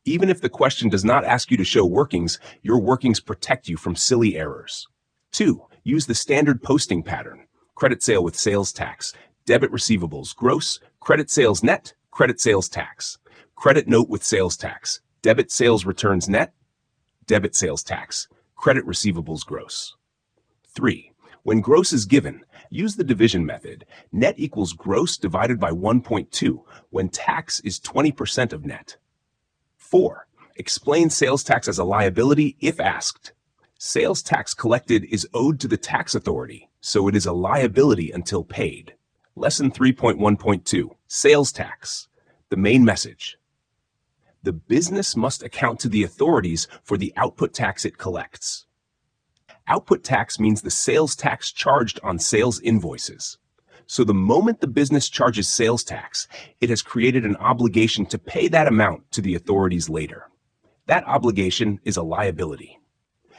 Even if the question does not ask you to show workings, your workings protect you from silly errors. 2. Use the standard posting pattern: credit sale with sales tax, debit receivables gross, credit sales net, credit sales tax, credit note with sales tax, debit sales returns net, debit sales tax, credit receivables gross. 3. When gross is given, use the division method: net equals gross divided by 1.2 when tax is 20% of net. 4. Explain sales tax as a liability if asked. Sales tax collected is owed to the tax authority, so it is a liability until paid. Lesson 3.1.2. Sales tax. The main message. The business must account to the authorities for the output tax it collects. Output tax means the sales tax charged on sales invoices. So the moment the business charges sales tax, it has created an obligation to pay that amount to the authorities later. That obligation is a liability.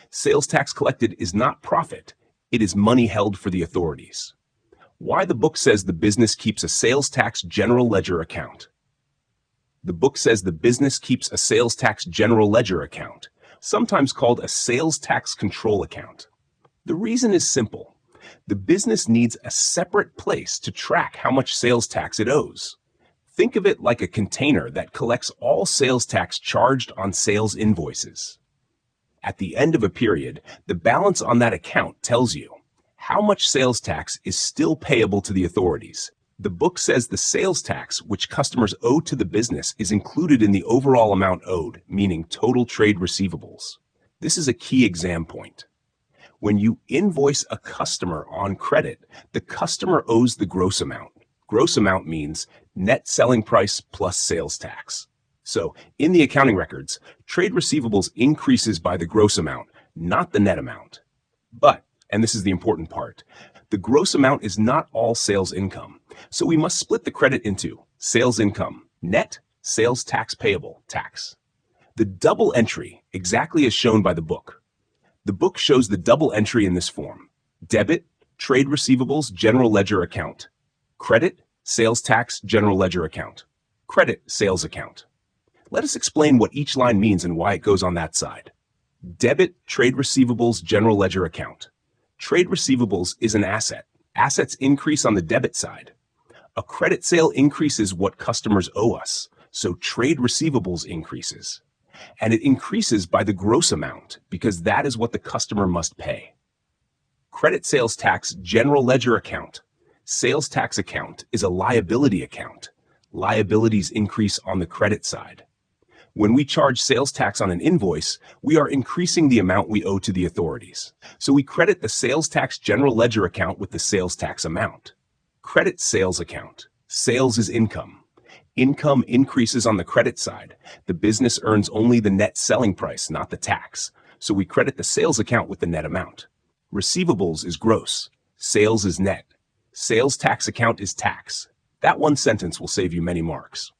Sales tax collected is not profit, it is money held for the authorities. Why the book says the business keeps a sales tax general ledger account. The book says the business keeps a sales tax general ledger account, sometimes called a sales tax control account. The reason is simple. The business needs a separate place to track how much sales tax it owes. Think of it like a container that collects all sales tax charged on sales invoices. At the end of a period, the balance on that account tells you how much sales tax is still payable to the authorities. The book says the sales tax which customers owe to the business is included in the overall amount owed, meaning total trade receivables. This is a key exam point. When you invoice a customer on credit, the customer owes the gross amount. Gross amount means net selling price plus sales tax. So, in the accounting records, trade receivables increases by the gross amount, not the net amount. But, and this is the important part, the gross amount is not all sales income. So we must split the credit into sales income, net, sales tax payable, tax. The double entry, exactly as shown by the book. The book shows the double entry in this form: debit, trade receivables, general ledger account; credit, sales tax, general ledger account; credit, sales account. Let us explain what each line means and why it goes on that side. Debit, trade receivables, general ledger account. Trade receivables is an asset. Assets increase on the debit side. A credit sale increases what customers owe us, so trade receivables increases. And it increases by the gross amount because that is what the customer must pay. Credit sales tax general ledger account. Sales tax account is a liability account. Liabilities increase on the credit side. When we charge sales tax on an invoice, we are increasing the amount we owe to the authorities. So we credit the sales tax general ledger account with the sales tax amount. Credit sales account. Sales is income. Income increases on the credit side. The business earns only the net selling price, not the tax. So we credit the sales account with the net amount. Receivables is gross. Sales is net. Sales tax account is tax. That one sentence will save you many marks.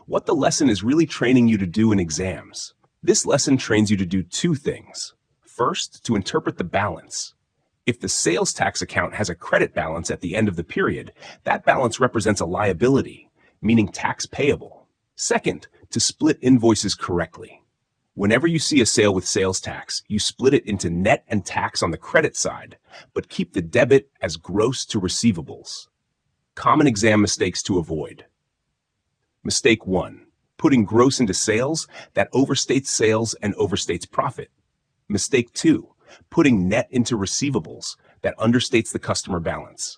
What the lesson is really training you to do in exams: This lesson trains you to do two things. First, to interpret the balance. If the sales tax account has a credit balance at the end of the period, that balance represents a liability, meaning tax payable. Second, to split invoices correctly. Whenever you see a sale with sales tax, you split it into net and tax on the credit side, but keep the debit as gross to receivables. Common exam mistakes to avoid. Mistake 1. Putting gross into sales that overstates sales and overstates profit. Mistake 2. Putting net into receivables that understates the customer balance.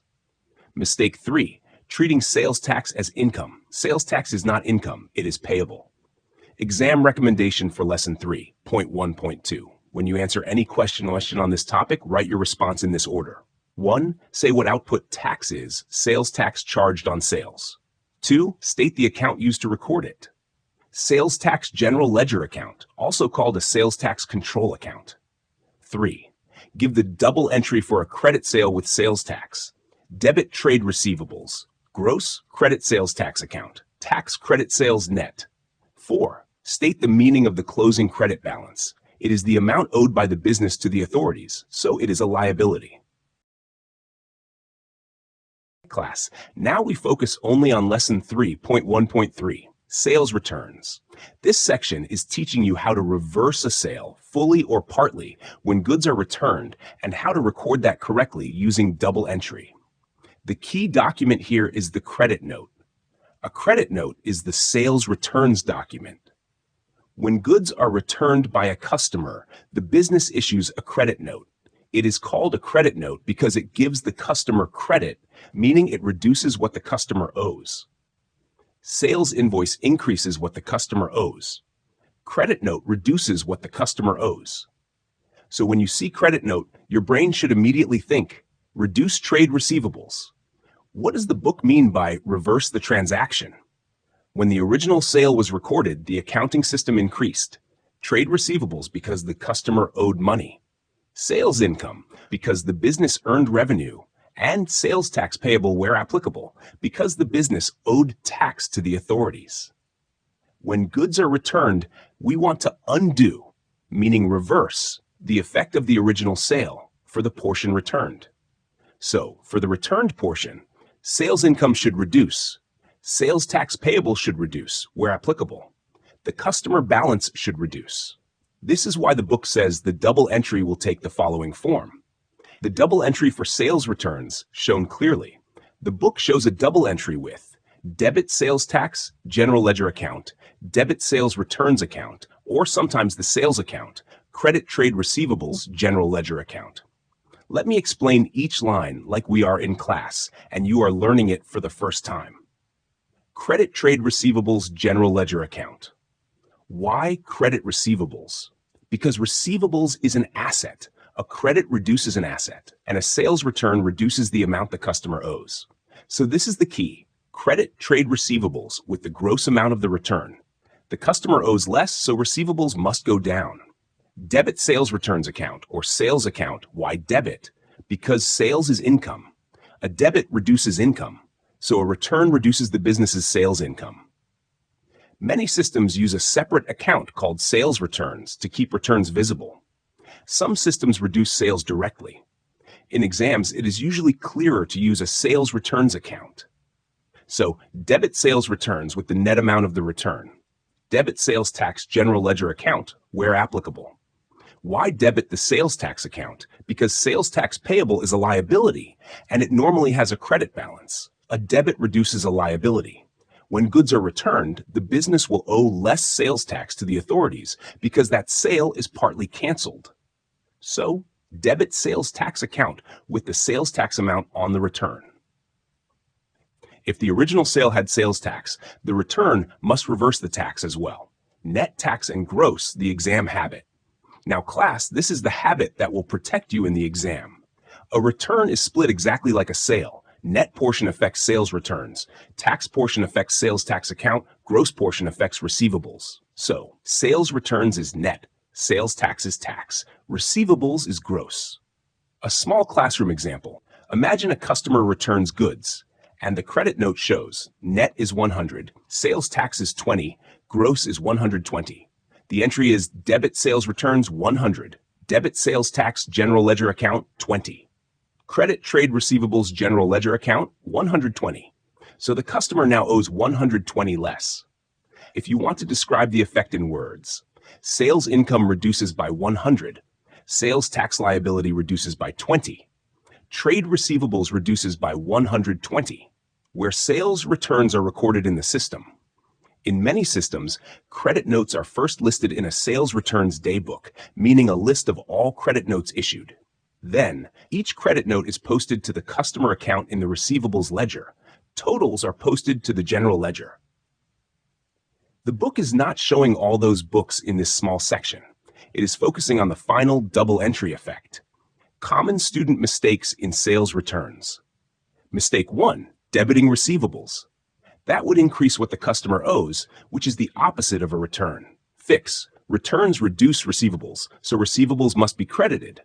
Mistake 3. Treating sales tax as income. Sales tax is not income, it is payable. Exam recommendation for Lesson 3.1.2. When you answer any question on this topic, write your response in this order. 1. Say what output tax is, sales tax charged on sales. 2. State the account used to record it. Sales tax general ledger account, also called a sales tax control account. 3. Give the double entry for a credit sale with sales tax. Debit trade receivables, gross credit sales tax account, tax credit sales net. 4. State the meaning of the closing credit balance. It is the amount owed by the business to the authorities, so it is a liability. Class, now we focus only on Lesson 3.1.3. Sales returns. This section is teaching you how to reverse a sale, fully or partly, when goods are returned, and how to record that correctly using double entry. The key document here is the credit note. A credit note is the sales returns document. When goods are returned by a customer, the business issues a credit note. It is called a credit note because it gives the customer credit, meaning it reduces what the customer owes. Sales invoice increases what the customer owes. Credit note reduces what the customer owes. So when you see credit note, your brain should immediately think, reduce trade receivables. What does the book mean by reverse the transaction? When the original sale was recorded, the accounting system increased. Trade receivables because the customer owed money. Sales income because the business earned revenue. And sales tax payable where applicable, because the business owed tax to the authorities. When goods are returned, we want to undo, meaning reverse, the effect of the original sale for the portion returned. So, for the returned portion, sales income should reduce, sales tax payable should reduce where applicable, the customer balance should reduce. This is why the book says the double entry will take the following form. The double entry for sales returns, shown clearly. The book shows a double entry with debit sales tax, general ledger account, debit sales returns account, or sometimes the sales account, credit trade receivables, general ledger account. Let me explain each line like we are in class, and you are learning it for the first time. Credit trade receivables, general ledger account. Why credit receivables? Because receivables is an asset. A credit reduces an asset, and a sales return reduces the amount the customer owes. So this is the key. Credit trade receivables with the gross amount of the return. The customer owes less, so receivables must go down. Debit sales returns account, or sales account. Why debit? Because sales is income. A debit reduces income, so a return reduces the business's sales income. Many systems use a separate account called sales returns to keep returns visible. Some systems reduce sales directly. In exams, it is usually clearer to use a sales returns account. So, debit sales returns with the net amount of the return. Debit sales tax general ledger account, where applicable. Why debit the sales tax account? Because sales tax payable is a liability, and it normally has a credit balance. A debit reduces a liability. When goods are returned, the business will owe less sales tax to the authorities because that sale is partly canceled. So, debit sales tax account with the sales tax amount on the return. If the original sale had sales tax, the return must reverse the tax as well. Net tax and gross, the exam habit. Now class, this is the habit that will protect you in the exam. A return is split exactly like a sale. Net portion affects sales returns. Tax portion affects sales tax account. Gross portion affects receivables. So, sales returns is net. Sales tax is tax. Receivables is gross. A small classroom example. Imagine a customer returns goods, and the credit note shows net is 100, sales tax is 20, gross is 120. The entry is debit sales returns 100, debit sales tax general ledger account 20, credit trade receivables general ledger account 120. So the customer now owes 120 less. If you want to describe the effect in words, sales income reduces by 100, sales tax liability reduces by 20, trade receivables reduces by 120, where sales returns are recorded in the system. In many systems, credit notes are first listed in a sales returns daybook, meaning a list of all credit notes issued. Then, each credit note is posted to the customer account in the receivables ledger. Totals are posted to the general ledger. The book is not showing all those books in this small section. It is focusing on the final double entry effect. Common student mistakes in sales returns. Mistake 1, debiting receivables. That would increase what the customer owes, which is the opposite of a return. Fix, returns reduce receivables, so receivables must be credited.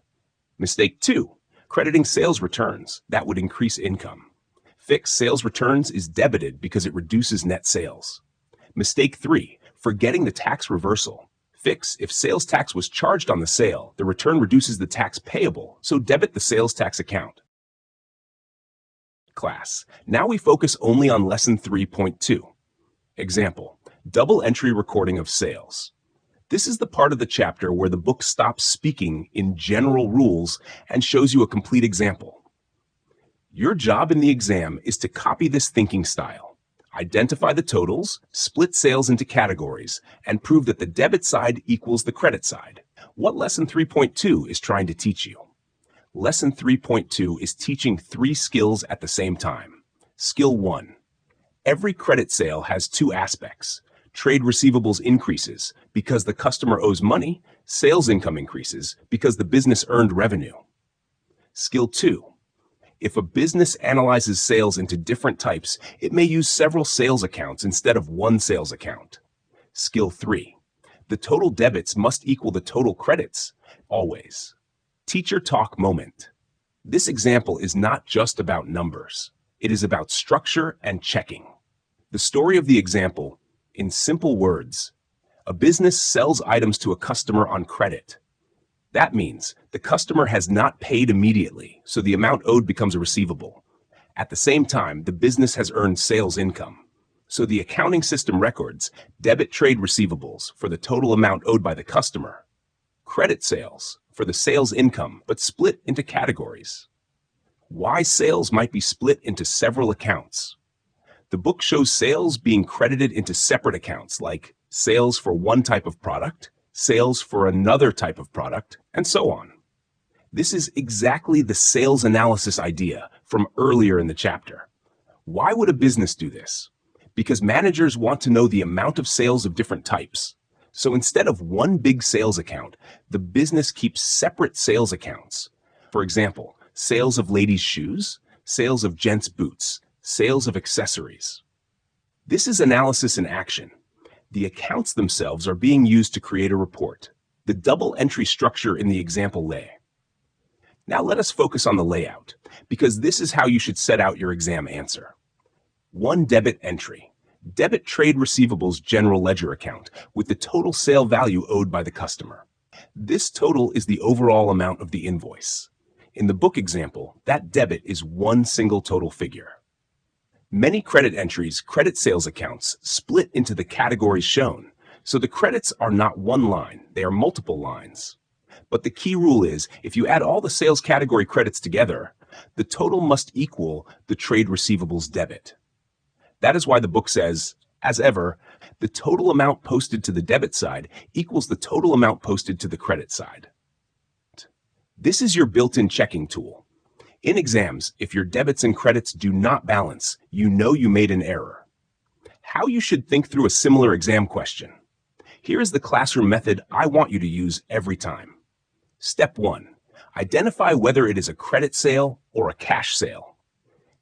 Mistake 2, crediting sales returns. That would increase income. Fix, sales returns is debited because it reduces net sales. Mistake 3, forgetting the tax reversal. Fix, if sales tax was charged on the sale, the return reduces the tax payable, so debit the sales tax account. Class, now we focus only on lesson 3.2. Example, double entry recording of sales. This is the part of the chapter where the book stops speaking in general rules and shows you a complete example. Your job in the exam is to copy this thinking style. Identify the totals, split sales into categories, and prove that the debit side equals the credit side. What lesson 3.2 is trying to teach you? Lesson 3.2 is teaching 3 skills at the same time. Skill 1. Every credit sale has 2 aspects. Trade receivables increases because the customer owes money. Sales income increases because the business earned revenue. Skill 2. If a business analyzes sales into different types, it may use several sales accounts instead of one sales account. Skill 3. The total debits must equal the total credits, always. Teacher talk moment. This example is not just about numbers. It is about structure and checking. The story of the example, in simple words, a business sells items to a customer on credit. That means the customer has not paid immediately, so the amount owed becomes a receivable. At the same time, the business has earned sales income. So the accounting system records debit trade receivables for the total amount owed by the customer, credit sales for the sales income, but split into categories. Why sales might be split into several accounts. The book shows sales being credited into separate accounts like sales for one type of product, sales for another type of product, and so on. This is exactly the sales analysis idea from earlier in the chapter. Why would a business do this? Because managers want to know the amount of sales of different types. So instead of one big sales account, the business keeps separate sales accounts. For example, sales of ladies' shoes, sales of gents' boots, sales of accessories. This is analysis in action. The accounts themselves are being used to create a report. The double entry structure in the example lay. Now let us focus on the layout, because this is how you should set out your exam answer. 1 debit entry. Debit trade receivables general ledger account with the total sale value owed by the customer. This total is the overall amount of the invoice. In the book example, that debit is one single total figure. Many credit entries, credit sales accounts, split into the categories shown, so the credits are not one line, they are multiple lines. But the key rule is, if you add all the sales category credits together, the total must equal the trade receivables debit. That is why the book says, as ever, the total amount posted to the debit side equals the total amount posted to the credit side. This is your built-in checking tool. In exams, if your debits and credits do not balance, you know you made an error. How you should think through a similar exam question. Here is the classroom method I want you to use every time. Step 1. Identify whether it is a credit sale or a cash sale.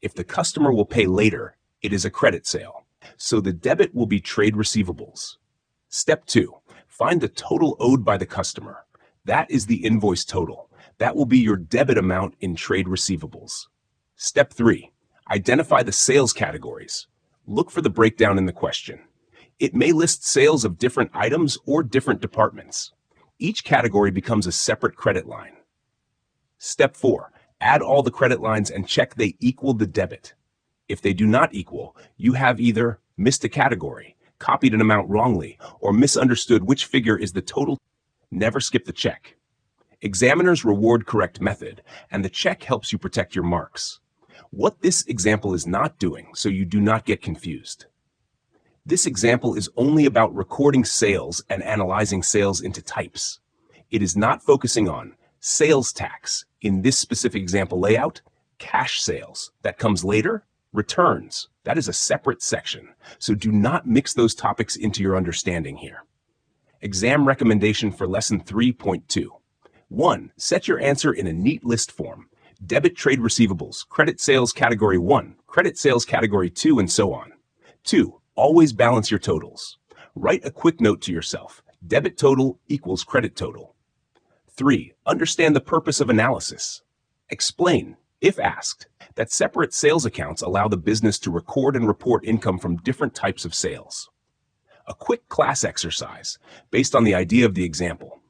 If the customer will pay later, it is a credit sale, so the debit will be trade receivables. Step 2. Find the total owed by the customer. That is the invoice total. That will be your debit amount in trade receivables. Step 3. Identify the sales categories. Look for the breakdown in the question. It may list sales of different items or different departments. Each category becomes a separate credit line. Step 4. Add all the credit lines and check they equal the debit. If they do not equal, you have either missed a category, copied an amount wrongly, or misunderstood which figure is the total. Never skip the check. Examiners reward correct method, and the check helps you protect your marks. What this example is not doing, so you do not get confused. This example is only about recording sales and analyzing sales into types. It is not focusing on sales tax, in this specific example layout, cash sales, that comes later, returns, that is a separate section, so do not mix those topics into your understanding here. Exam recommendation for Lesson 3.2. 1. Set your answer in a neat list form. Debit trade receivables, credit sales category 1, credit sales category 2, and so on. 2. Always balance your totals. Write a quick note to yourself. Debit total equals credit total. 3. Understand the purpose of analysis. Explain, if asked, that separate sales accounts allow the business to record and report income from different types of sales. A quick class exercise, based on the idea of the example.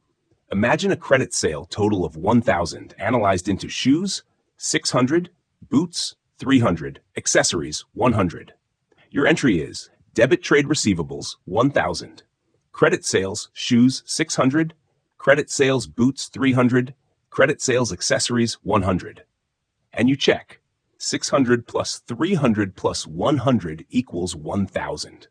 Imagine a credit sale total of 1,000 analyzed into shoes, 600, boots, 300, accessories, 100. Your entry is debit trade receivables, 1,000. Credit sales, shoes, 600. Credit sales, boots, 300. Credit sales, accessories, 100. And you check. 600 plus 300 plus 100 equals 1,000.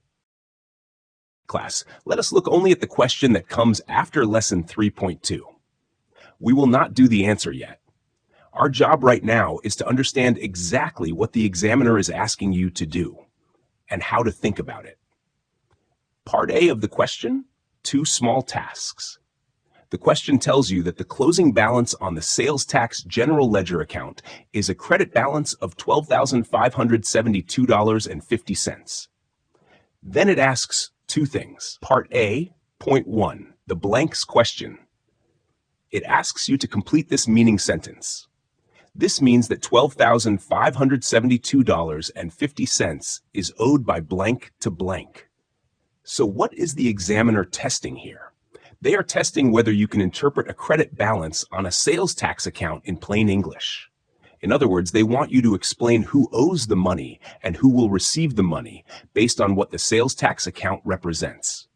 Class, let us look only at the question that comes after Lesson 3.2. We will not do the answer yet. Our job right now is to understand exactly what the examiner is asking you to do and how to think about it. Part A of the question, 2 small tasks. The question tells you that the closing balance on the sales tax general ledger account is a credit balance of $12,572.50. Then it asks 2 things. Part A, point 1, the blanks question. It asks you to complete this meaning sentence. This means that $12,572.50 is owed by blank to blank. So what is the examiner testing here? They are testing whether you can interpret a credit balance on a sales tax account in plain English. In other words, they want you to explain who owes the money and who will receive the money based on what the sales tax account represents.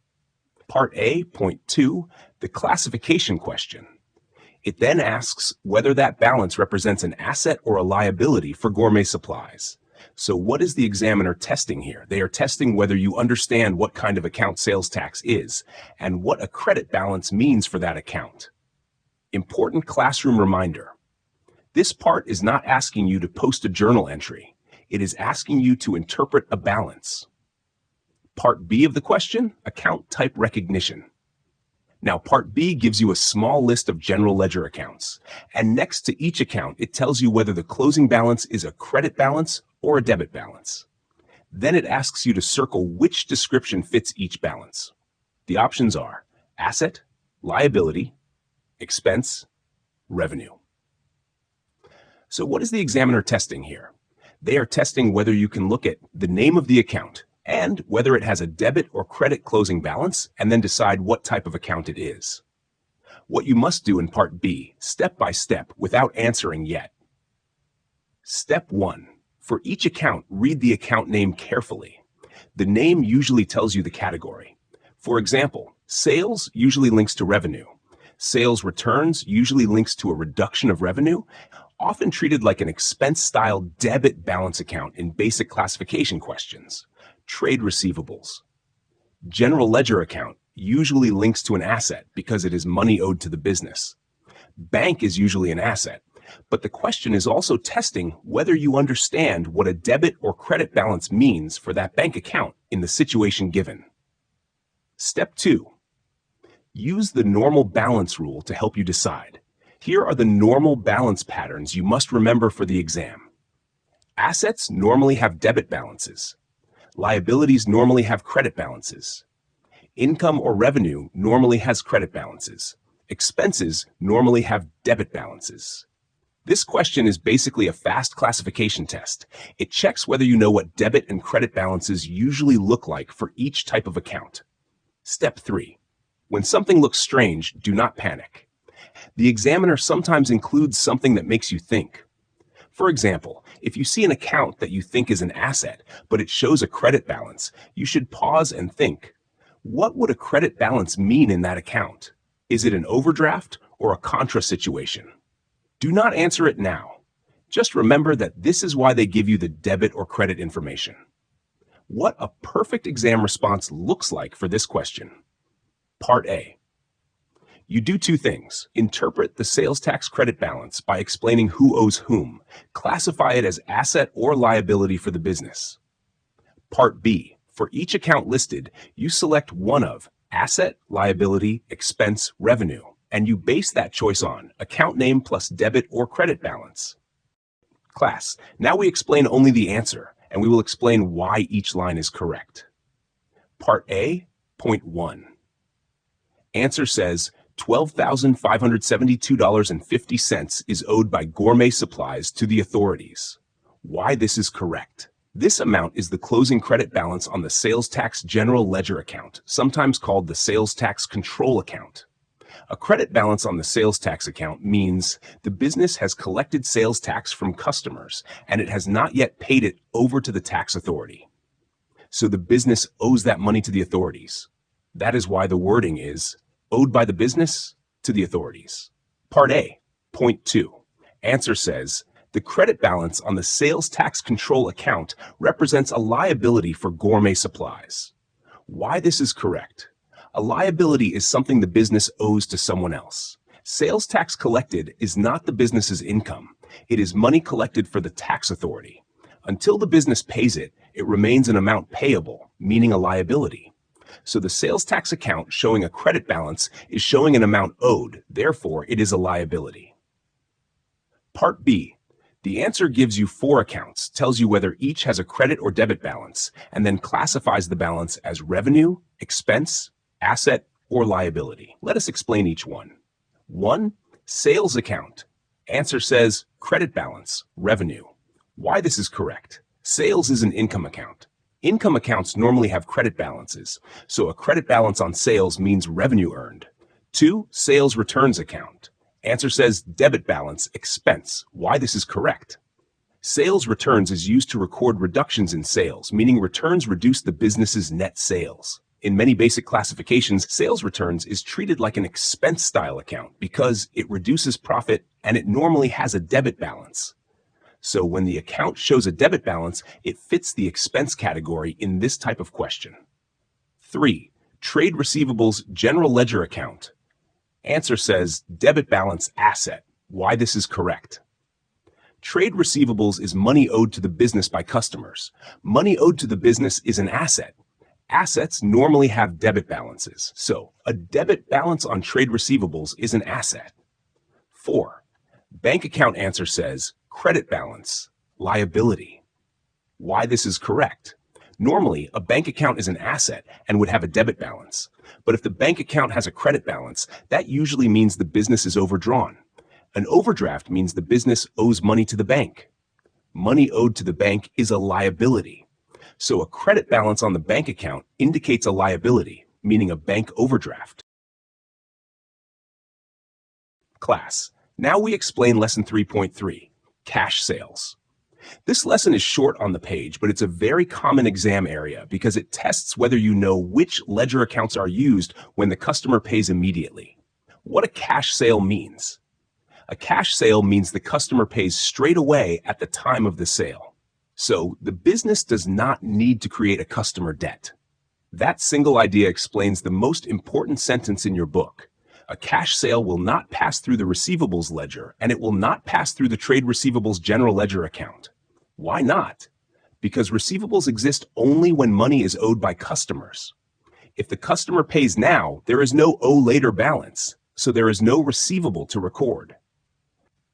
Part A, point 2, the classification question. It then asks whether that balance represents an asset or a liability for Gourmet Supplies. So what is the examiner testing here? They are testing whether you understand what kind of account sales tax is and what a credit balance means for that account. Important classroom reminder. This part is not asking you to post a journal entry. It is asking you to interpret a balance. Part B of the question, account type recognition. Now, Part B gives you a small list of general ledger accounts, and next to each account, it tells you whether the closing balance is a credit balance or a debit balance. Then it asks you to circle which description fits each balance. The options are asset, liability, expense, revenue. So what is the examiner testing here? They are testing whether you can look at the name of the account and whether it has a debit or credit closing balance, and then decide what type of account it is. What you must do in Part B, step by step, without answering yet. Step 1. For each account, read the account name carefully. The name usually tells you the category. For example, sales usually links to revenue. Sales returns usually links to a reduction of revenue, often treated like an expense-style debit balance account in basic classification questions. Trade receivables. General ledger account usually links to an asset because it is money owed to the business. Bank is usually an asset, but the question is also testing whether you understand what a debit or credit balance means for that bank account in the situation given. Step 2. Use the normal balance rule to help you decide. Here are the normal balance patterns you must remember for the exam. Assets normally have debit balances. Liabilities normally have credit balances. Income or revenue normally has credit balances. Expenses normally have debit balances. This question is basically a fast classification test. It checks whether you know what debit and credit balances usually look like for each type of account. Step 3. When something looks strange, do not panic. The examiner sometimes includes something that makes you think. For example, if you see an account that you think is an asset, but it shows a credit balance, you should pause and think, what would a credit balance mean in that account? Is it an overdraft or a contra situation? Do not answer it now. Just remember that this is why they give you the debit or credit information. What a perfect exam response looks like for this question. Part A. You do two things. Interpret the sales tax credit balance by explaining who owes whom. Classify it as asset or liability for the business. Part B. For each account listed, you select one of asset, liability, expense, revenue, and you base that choice on account name plus debit or credit balance. Class, now we explain only the answer, and we will explain why each line is correct. Part A, point 1. Answer says $12,572.50 is owed by Gourmet Supplies to the authorities. Why this is correct. This amount is the closing credit balance on the sales tax general ledger account, sometimes called the sales tax control account. A credit balance on the sales tax account means the business has collected sales tax from customers and it has not yet paid it over to the tax authority. So the business owes that money to the authorities. That is why the wording is owed by the business to the authorities. Part A, point 2. Answer says the credit balance on the sales tax control account represents a liability for Gourmet Supplies. Why this is correct. A liability is something the business owes to someone else. Sales tax collected is not the business's income. It is money collected for the tax authority. Until the business pays it, it remains an amount payable, meaning a liability. So the sales tax account showing a credit balance is showing an amount owed, therefore it is a liability. Part B. The answer gives you 4 accounts, tells you whether each has a credit or debit balance, and then classifies the balance as revenue, expense, asset, or liability. Let us explain each one. 1. Sales account. Answer says credit balance, revenue. Why this is correct. Sales is an income account. Income accounts normally have credit balances, so a credit balance on sales means revenue earned. 2. Sales returns account. Answer says debit balance, expense. Why this is correct. Sales returns is used to record reductions in sales, meaning returns reduce the business's net sales. In many basic classifications, sales returns is treated like an expense style account because it reduces profit and it normally has a debit balance. So when the account shows a debit balance, it fits the expense category in this type of question. 3. Trade receivables general ledger account. Answer says debit balance asset. Why this is correct. Trade receivables is money owed to the business by customers. Money owed to the business is an asset. Assets normally have debit balances, so a debit balance on trade receivables is an asset. 4. Bank account answer says credit balance, liability. Why this is correct. Normally, a bank account is an asset and would have a debit balance. But if the bank account has a credit balance, that usually means the business is overdrawn. An overdraft means the business owes money to the bank. Money owed to the bank is a liability. So a credit balance on the bank account indicates a liability, meaning a bank overdraft. Class, now we explain lesson 3.3, cash sales. This lesson is short on the page, but it's a very common exam area because it tests whether you know which ledger accounts are used when the customer pays immediately. What a cash sale means. A cash sale means the customer pays straight away at the time of the sale. So the business does not need to create a customer debt. That single idea explains the most important sentence in your book. A cash sale will not pass through the receivables ledger, and it will not pass through the trade receivables general ledger account. Why not? Because receivables exist only when money is owed by customers. If the customer pays now, there is no owe later balance, so there is no receivable to record.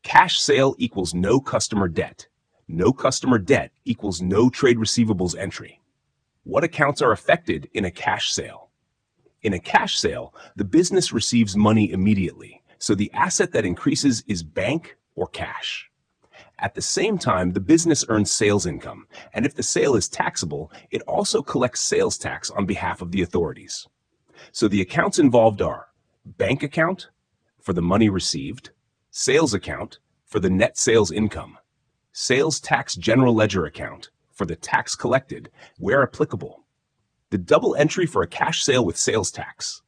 Cash sale equals no customer debt. No customer debt equals no trade receivables entry. What accounts are affected in a cash sale? In a cash sale, the business receives money immediately, so the asset that increases is bank, or cash. At the same time, the business earns sales income, and if the sale is taxable, it also collects sales tax on behalf of the authorities. So the accounts involved are bank account for the money received, sales account for the net sales income, sales tax general ledger account for the tax collected, where applicable. The double entry for a cash sale with sales tax.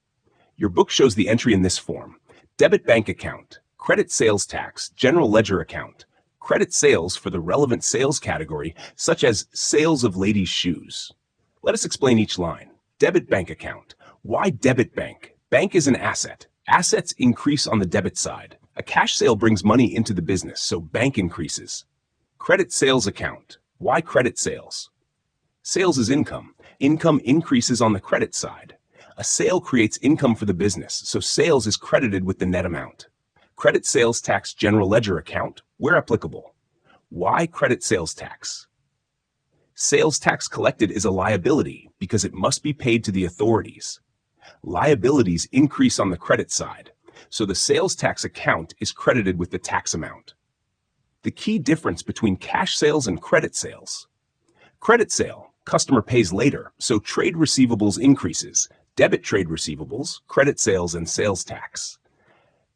Your book shows the entry in this form: debit bank account, credit sales tax, general ledger account, credit sales for the relevant sales category, such as sales of ladies' shoes. Let us explain each line. Debit bank account. Why debit bank? Bank is an asset. Assets increase on the debit side. A cash sale brings money into the business, so bank increases. Credit sales account. Why credit sales? Sales is income. Income increases on the credit side. A sale creates income for the business, so sales is credited with the net amount. Credit sales tax general ledger account, where applicable. Why credit sales tax? Sales tax collected is a liability because it must be paid to the authorities. Liabilities increase on the credit side, so the sales tax account is credited with the tax amount. The key difference between cash sales and credit sales. Credit sale, customer pays later, so trade receivables increases. Debit trade receivables, credit sales, and sales tax.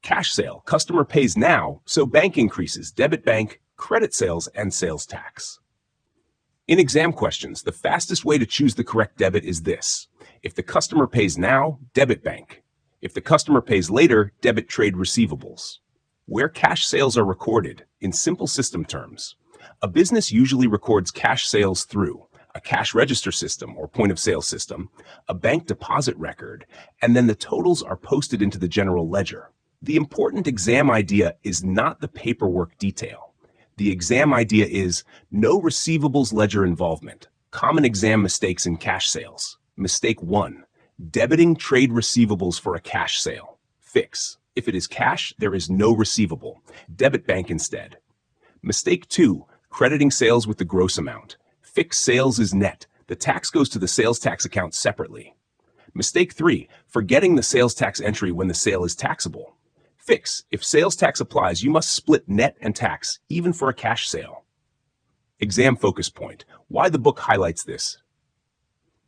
Cash sale, customer pays now, so bank increases. Debit bank, credit sales, and sales tax. In exam questions, the fastest way to choose the correct debit is this. If the customer pays now, debit bank. If the customer pays later, debit trade receivables. Where cash sales are recorded, in simple system terms. A business usually records cash sales through a cash register system or point of sale system, a bank deposit record, and then the totals are posted into the general ledger. The important exam idea is not the paperwork detail. The exam idea is no receivables ledger involvement. Common exam mistakes in cash sales. Mistake 1, debiting trade receivables for a cash sale. Fix. If it is cash, there is no receivable. Debit bank instead. Mistake 2, crediting sales with the gross amount. Fix sales is net. The tax goes to the sales tax account separately. Mistake 3, forgetting the sales tax entry when the sale is taxable. Fix. If sales tax applies, you must split net and tax, even for a cash sale. Exam focus point. Why the book highlights this?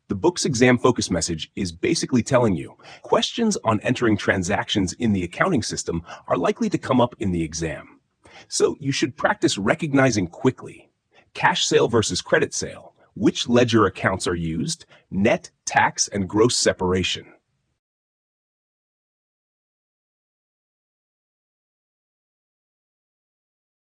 The book's exam focus message is basically telling you questions on entering transactions in the accounting system are likely to come up in the exam. So you should practice recognizing quickly. Cash sale versus credit sale. Which ledger accounts are used? Net, tax, and gross separation.